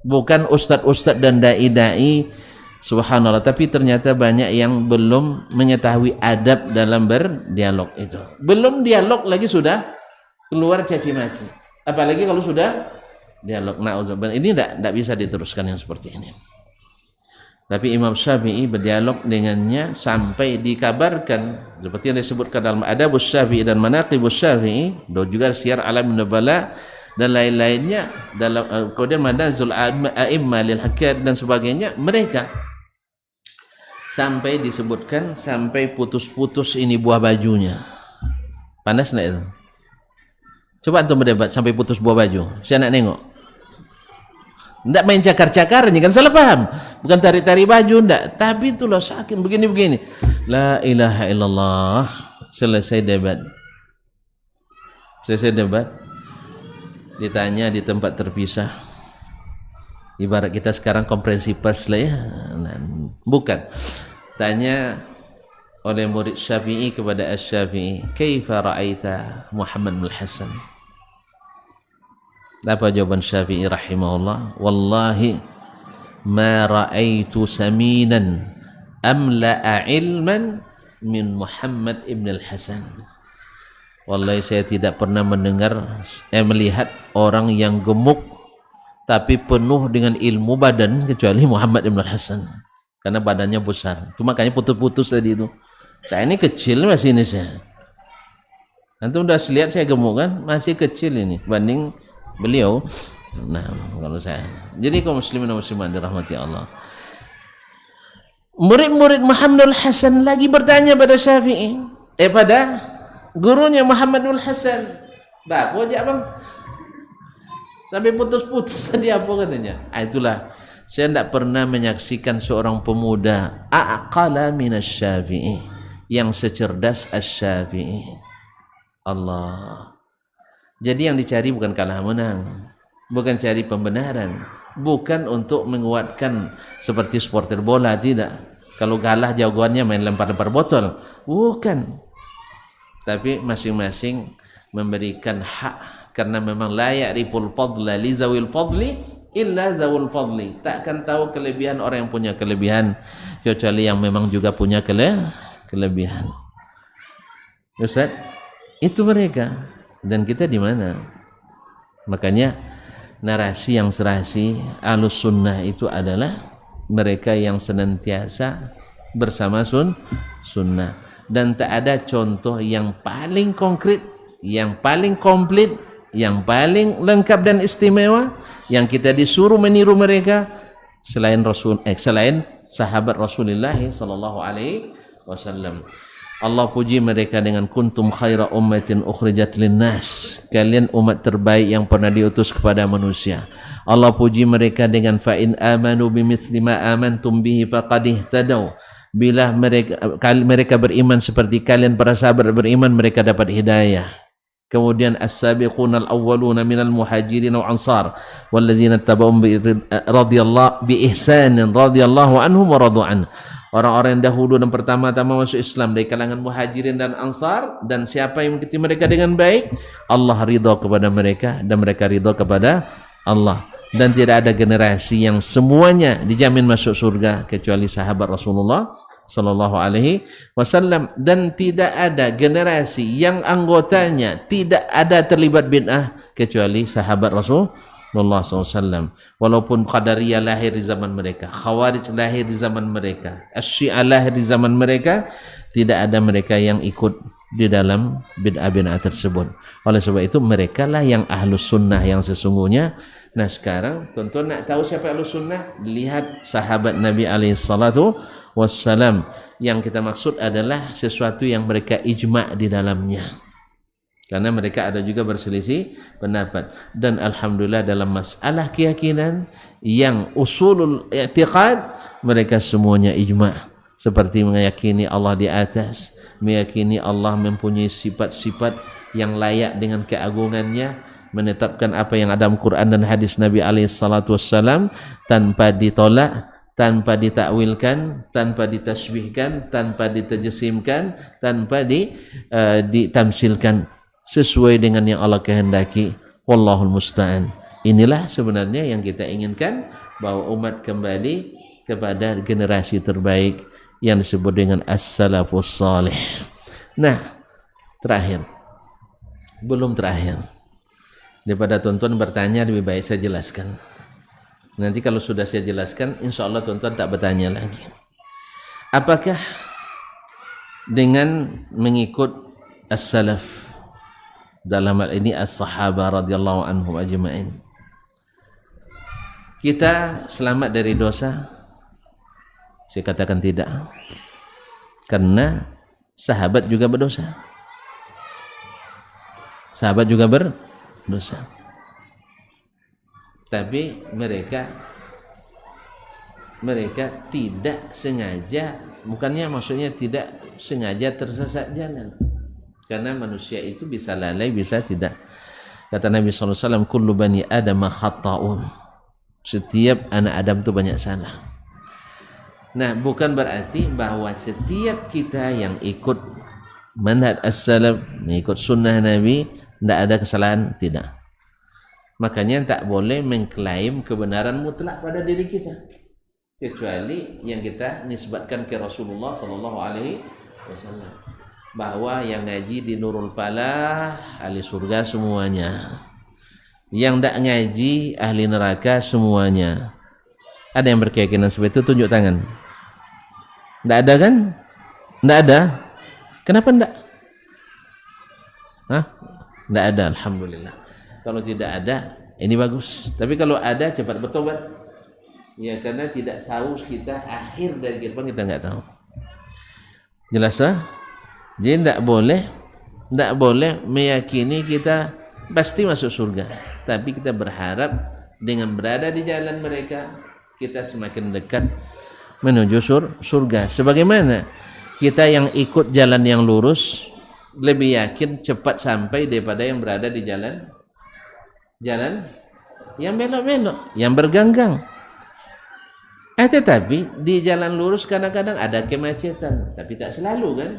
Bukan ustadz-ustadz dan dai-dai, subhanallah, tapi ternyata banyak yang belum mengetahui adab dalam berdialog itu. Belum dialog lagi sudah keluar caci maki. Apalagi kalau sudah dialog, na'udzubillah. Ini tidak bisa diteruskan yang seperti ini. Tapi Imam Syafi'i berdialog dengannya sampai dikabarkan seperti yang disebutkan dalam Adabus Syafi'i dan Manaqibus Syafi'i, dan juga Syiar Alamin Nubala dan lain-lainnya, dalam kemudian Manazul A'immah lil Hakad dan sebagainya, mereka sampai disebutkan sampai putus-putus ini buah bajunya. Panas enggak itu? Coba antum berdebat sampai putus buah baju. Saya nak nengok. Tidak main cakar-cakarnya kan, salah paham. Bukan tarik-tarik baju, tidak. Tapi itulah sakit begini-begini. La ilaha illallah. Selesai debat. Ditanya di tempat terpisah. Ibarat kita sekarang konferensi pers lah ya. Bukan. Tanya oleh murid Syafi'i kepada Asy-Syafi'i, "Kaifa ra'aita Muhammad bin Hasan?" Apa jawaban Syafi'i rahimahullah? Wallahi ma ra'aitu saminan amla'a ilman min Muhammad ibn al-Hasan. Wallahi saya tidak pernah melihat orang yang gemuk tapi penuh dengan ilmu badan kecuali Muhammad Ibn Hasan, karena badannya besar. Itu makanya putus-putus tadi itu. Saya ini kecil masih ini saya. Antum udah lihat saya gemuk kan? Masih kecil ini banding beliau. Nah, kalau saya. Jadi kaum muslimin dan muslimat dirahmati Allah. Murid-murid Muhammad Hasan lagi bertanya pada Syafi'i. Pada gurunya Muhammadul Hasan. Apa aja bang? Sampai putus-putus tadi apa katanya? Itulah, saya tidak pernah menyaksikan seorang pemuda aqala minasy Syafi'i, yang secerdas Asy-Syafi'i. Allah. Jadi yang dicari bukan kalah menang, bukan cari pembenaran, bukan untuk menguatkan seperti supporter bola, tidak. Kalau kalah jagoannya main lempar-lempar botol, bukan. Tapi masing-masing memberikan hak, karena memang la ya'riful fadla li zawil fadli illa zawul fadli. Takkan tahu kelebihan orang yang punya kelebihan kecuali yang memang juga punya kelebihan. Ustaz, itu mereka. Dan kita di mana? Makanya narasi yang serasi Ahlus Sunnah itu adalah mereka yang senantiasa bersama sunnah, dan tak ada contoh yang paling konkret, yang paling komplit, yang paling lengkap dan istimewa yang kita disuruh meniru mereka selain selain sahabat Rasulullah sallallahu alaihi wasallam. Allah puji mereka dengan kuntum khaira ummatin ukhrijat linnas, kalian umat terbaik yang pernah diutus kepada manusia. Allah puji mereka dengan fa in amanu bimithli ma amantum bihi faqad ihtadaw, bila mereka beriman seperti kalian para sahabat beriman, mereka dapat hidayah. Kemudian as-sabiqunal awwaluna minal muhajirin wal ansar walladzina tabauhum bi ihsanin radhiyallahu anhum wa radu an. Orang-orang yang dahulu dan pertama-tama masuk Islam dari kalangan muhajirin dan ansar, dan siapa yang mengikuti mereka dengan baik, Allah ridha kepada mereka dan mereka ridha kepada Allah. Dan tidak ada generasi yang semuanya dijamin masuk surga kecuali sahabat Rasulullah sallallahu alaihi wasallam, dan tidak ada generasi yang anggotanya tidak ada terlibat bid'ah kecuali sahabat Rasulullah SAW. Walaupun Qadariyah lahir di zaman mereka, Khawarij lahir di zaman mereka, Asy-Syiah lahir di zaman mereka, tidak ada mereka yang ikut di dalam bid'ah-bid'ah tersebut. Oleh sebab itu mereka lah yang Ahlus Sunnah yang sesungguhnya. Nah sekarang tuan-tuan nak tahu siapa Ahlus Sunnah? Lihat sahabat Nabi alaihi salatu wassalam. Yang kita maksud adalah sesuatu yang mereka ijma' di dalamnya, karena mereka ada juga berselisih pendapat. Dan alhamdulillah dalam masalah keyakinan yang usulul i'tiqad, mereka semuanya ijma', seperti meyakini Allah di atas, meyakini Allah mempunyai sifat-sifat yang layak dengan keagungannya, menetapkan apa yang ada dalam Quran dan hadis Nabi alaihi salatu wassalam tanpa ditolak, tanpa ditakwilkan, tanpa ditasbihkan, tanpa ditajasimkan, tanpa ditamsilkan, sesuai dengan yang Allah kehendaki. Wallahul musta'an. Inilah sebenarnya yang kita inginkan, bahwa umat kembali kepada generasi terbaik yang disebut dengan as-salafus salih. Nah, terakhir, belum terakhir, daripada tuan-tuan bertanya lebih baik saya jelaskan. Nanti kalau sudah saya jelaskan, insya Allah tuan-tuan tak bertanya lagi. Apakah dengan mengikut as-salaf, dalam hal ini as-sahabah radhiyallahu anhum ajma'in, kita selamat dari dosa? Saya katakan tidak, karena sahabat juga berdosa. Sahabat juga berdosa, tapi mereka tidak sengaja, bukannya maksudnya tidak sengaja tersesat jalan, karena manusia itu bisa lalai, bisa tidak. Kata Nabi SAW, kullu bani adam khata'un, setiap anak Adam itu banyak salah. Nah, bukan berarti bahwa setiap kita yang ikut manhaj as-salaf, mengikut sunnah Nabi, tidak ada kesalahan, tidak. Makanya tak boleh mengklaim kebenaran mutlak pada diri kita, kecuali yang kita nisbatkan ke Rasulullah sallallahu alaihi wasallam. bahwa yang ngaji di Nurul Falah ahli surga semuanya, yang tidak ngaji ahli neraka semuanya. Ada yang berkeyakinan seperti itu? Tunjuk tangan. Tidak ada kan? Tidak ada. Kenapa tidak? Tidak ada, alhamdulillah. Kalau tidak ada, ini bagus. Tapi kalau ada, cepat bertobat. Ya, karena tidak tahu kita akhir dari kehidupan, kita nggak tahu. Jelas Jadi tidak boleh meyakini kita pasti masuk surga. Tapi kita berharap dengan berada di jalan mereka, kita semakin dekat menuju surga. Sebagaimana kita yang ikut jalan yang lurus lebih yakin cepat sampai daripada yang berada di jalan yang belok-belok, yang berganggang. Tetapi di jalan lurus kadang-kadang ada kemacetan, tapi tak selalu kan.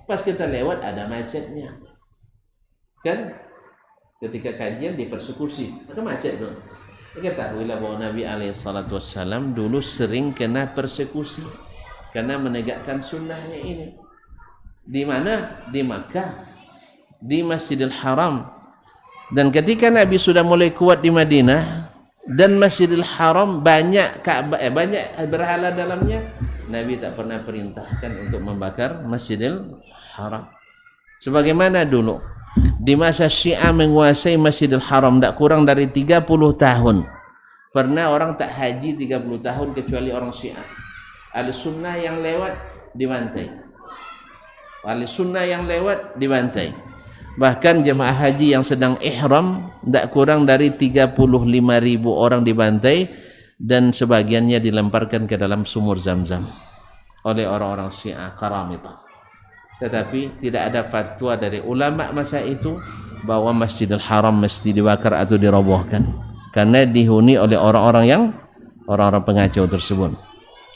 Pas kita lewat ada macetnya. Kan? Ketika kajian dipersekusi, maka macet tuh. Ketahuilah bahwa Nabi SAW dulu sering kena persekusi karena menegakkan sunnahnya ini. Di mana? Di Makkah, di Masjidil Haram. Dan ketika Nabi sudah mulai kuat di Madinah dan Masjidil Haram banyak banyak berhala dalamnya, Nabi tak pernah perintahkan untuk membakar Masjidil Haram. Sebagaimana dulu di masa Syiah menguasai Masjidil Haram tak kurang dari 30 tahun. Pernah orang tak haji 30 tahun kecuali orang Syiah. Ahli sunnah yang lewat dibantai. Ahli sunnah yang lewat dibantai. Bahkan jemaah haji yang sedang ihram tak kurang dari 35.000 orang dibantai dan sebagiannya dilemparkan ke dalam sumur Zam-Zam oleh orang-orang Syiah Karamitah. Tetapi tidak ada fatwa dari ulama masa itu bahwa Masjidil Haram mesti dibakar atau dirobohkan, karena dihuni oleh orang-orang pengacau tersebut.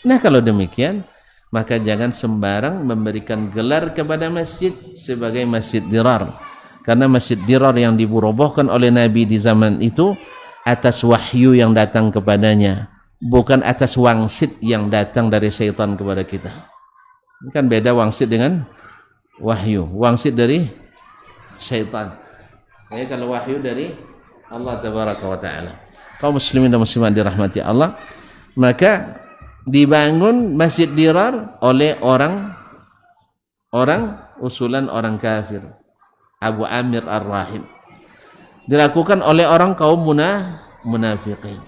Nah, kalau demikian maka jangan sembarang memberikan gelar kepada masjid sebagai masjid dirar, karena masjid dirar yang dirobohkan oleh Nabi di zaman itu atas wahyu yang datang kepadanya, bukan atas wangsit yang datang dari syaitan kepada kita. Ini kan beda wangsit dengan wahyu. Wangsit dari syaitan. Kalau wahyu dari Allah tabaraka wa taala. Kaum muslimin dan muslimat dirahmati Allah, maka dibangun masjid dirar oleh orang usulan orang kafir, Abu Amir Ar-Rahib. Dilakukan oleh orang kaum munafiqin.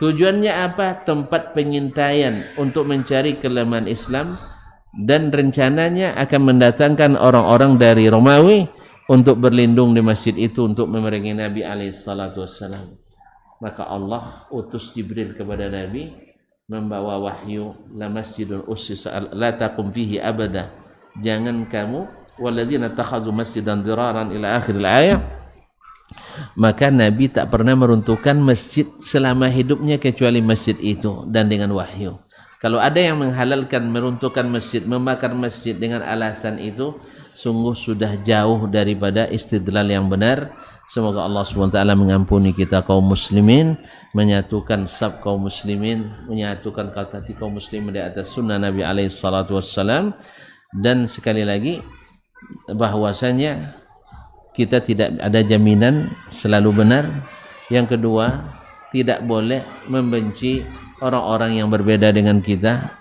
Tujuannya apa? Tempat pengintaian untuk mencari kelemahan Islam, dan rencananya akan mendatangkan orang-orang dari Romawi untuk berlindung di masjid itu untuk memerangi Nabi SAW. Maka Allah utus Jibril kepada Nabi membawa wahyu, la masjidun ussisa la taqum fihi abada, jangan kamu walladzina takhadhu masjidan diraran ila akhiril ayat. Maka Nabi tak pernah meruntuhkan masjid selama hidupnya kecuali masjid itu dan dengan wahyu. Kalau ada yang menghalalkan meruntuhkan masjid, membakar masjid dengan alasan itu, sungguh sudah jauh daripada istidlal yang benar. Semoga Allah SWT mengampuni kita kaum muslimin, menyatukan sab kaum muslimin, menyatukan hati kaum muslimin di atas sunnah Nabi SAW. Dan sekali lagi, bahwasanya kita tidak ada jaminan selalu benar. Yang kedua, tidak boleh membenci orang-orang yang berbeda dengan kita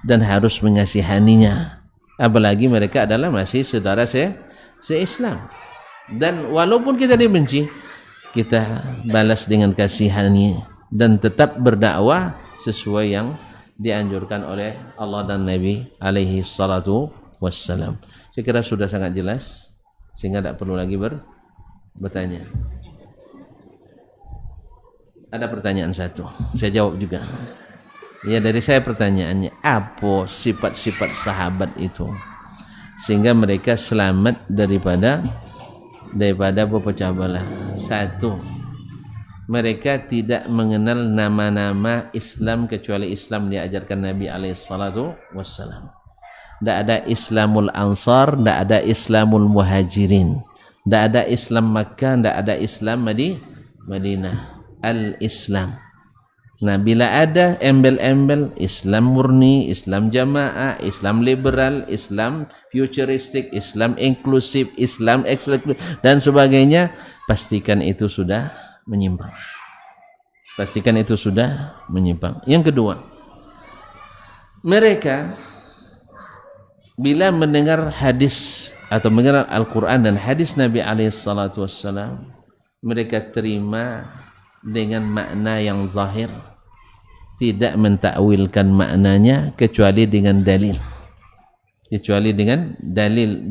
dan harus mengasihaninya, apalagi mereka adalah masih saudara se-Islam. Dan walaupun kita dibenci, kita balas dengan kasihani dan tetap berdakwah sesuai yang dianjurkan oleh Allah dan Nabi alaihi salatu wassalam. Saya kira sudah sangat jelas sehingga tidak perlu lagi bertanya. Ada pertanyaan satu, saya jawab juga. Ya, dari saya pertanyaannya, apa sifat-sifat sahabat itu sehingga mereka selamat daripada berpecah belah? Satu, mereka tidak mengenal nama-nama Islam kecuali Islam diajarkan Nabi alaihissalatu wassalam. Tidak ada Islamul Ansar, tidak ada Islamul Muhajirin, tidak ada Islam Makkah, tidak ada Islam Madinah. Al-Islam. Nah, bila ada embel-embel Islam murni, Islam jamaah, Islam liberal, Islam futuristik, Islam inklusif, Islam eksklusif dan sebagainya, pastikan itu sudah menyimpang. Pastikan itu sudah menyimpang. Yang kedua, mereka bila mendengar hadis atau mendengar Al-Quran dan hadis Nabi SAW, mereka terima dengan makna yang zahir, tidak mentakwilkan maknanya kecuali dengan dalil,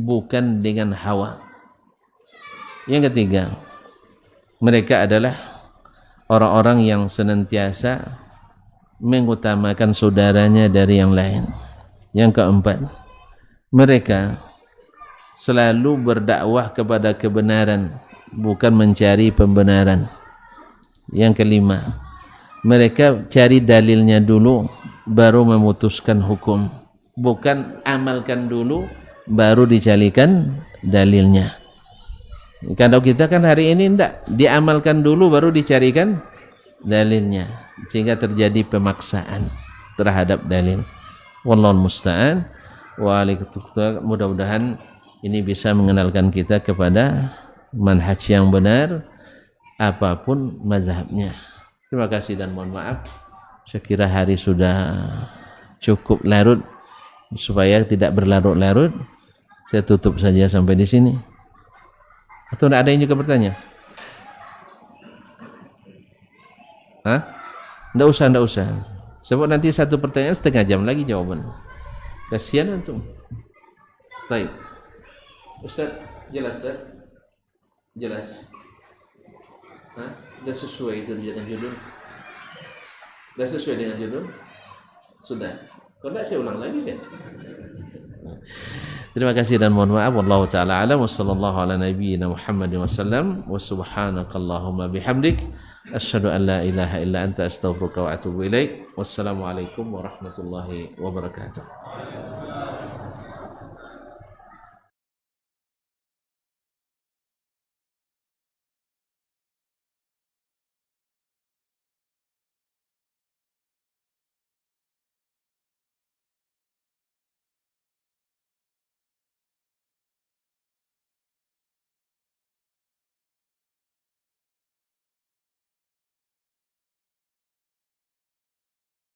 bukan dengan hawa. Yang ketiga, mereka adalah orang-orang yang senantiasa mengutamakan saudaranya dari yang lain. Yang keempat, mereka selalu berdakwah kepada kebenaran, bukan mencari pembenaran. Yang kelima, mereka cari dalilnya dulu baru memutuskan hukum, bukan amalkan dulu baru dicarikan dalilnya. Kalau kita kan hari ini tidak, diamalkan dulu baru dicarikan dalilnya, sehingga terjadi pemaksaan terhadap dalil. Wallahu musta'an. Mudah-mudahan ini bisa mengenalkan kita kepada manhaj yang benar apapun mazhabnya. Terima kasih dan mohon maaf. Saya kira hari sudah cukup larut, supaya tidak berlarut-larut. Saya tutup saja sampai di sini. Atau tidak ada yang juga bertanya? Hah? Tidak usah. Sebab nanti satu pertanyaan setengah jam lagi jawaban. Kasihan antum. Baik. Ustaz, jelas Ustaz? Jelas. Hah? Sudah sesuai itu dengan judul? Sudah sesuai dengan judul? Sudah. Kalau tidak saya ulang lagi kan? Terima kasih dan mohon maaf. Wallahu ta'ala alam. Wa sallallahu ala nabiyyina Muhammadin wa sallam. Wa subhanakallahumma bihamdik. Asyhadu an la ilaha illa anta astaghfiruka wa atubu ilaik. Wassalamualaikum warahmatullahi wabarakatuh.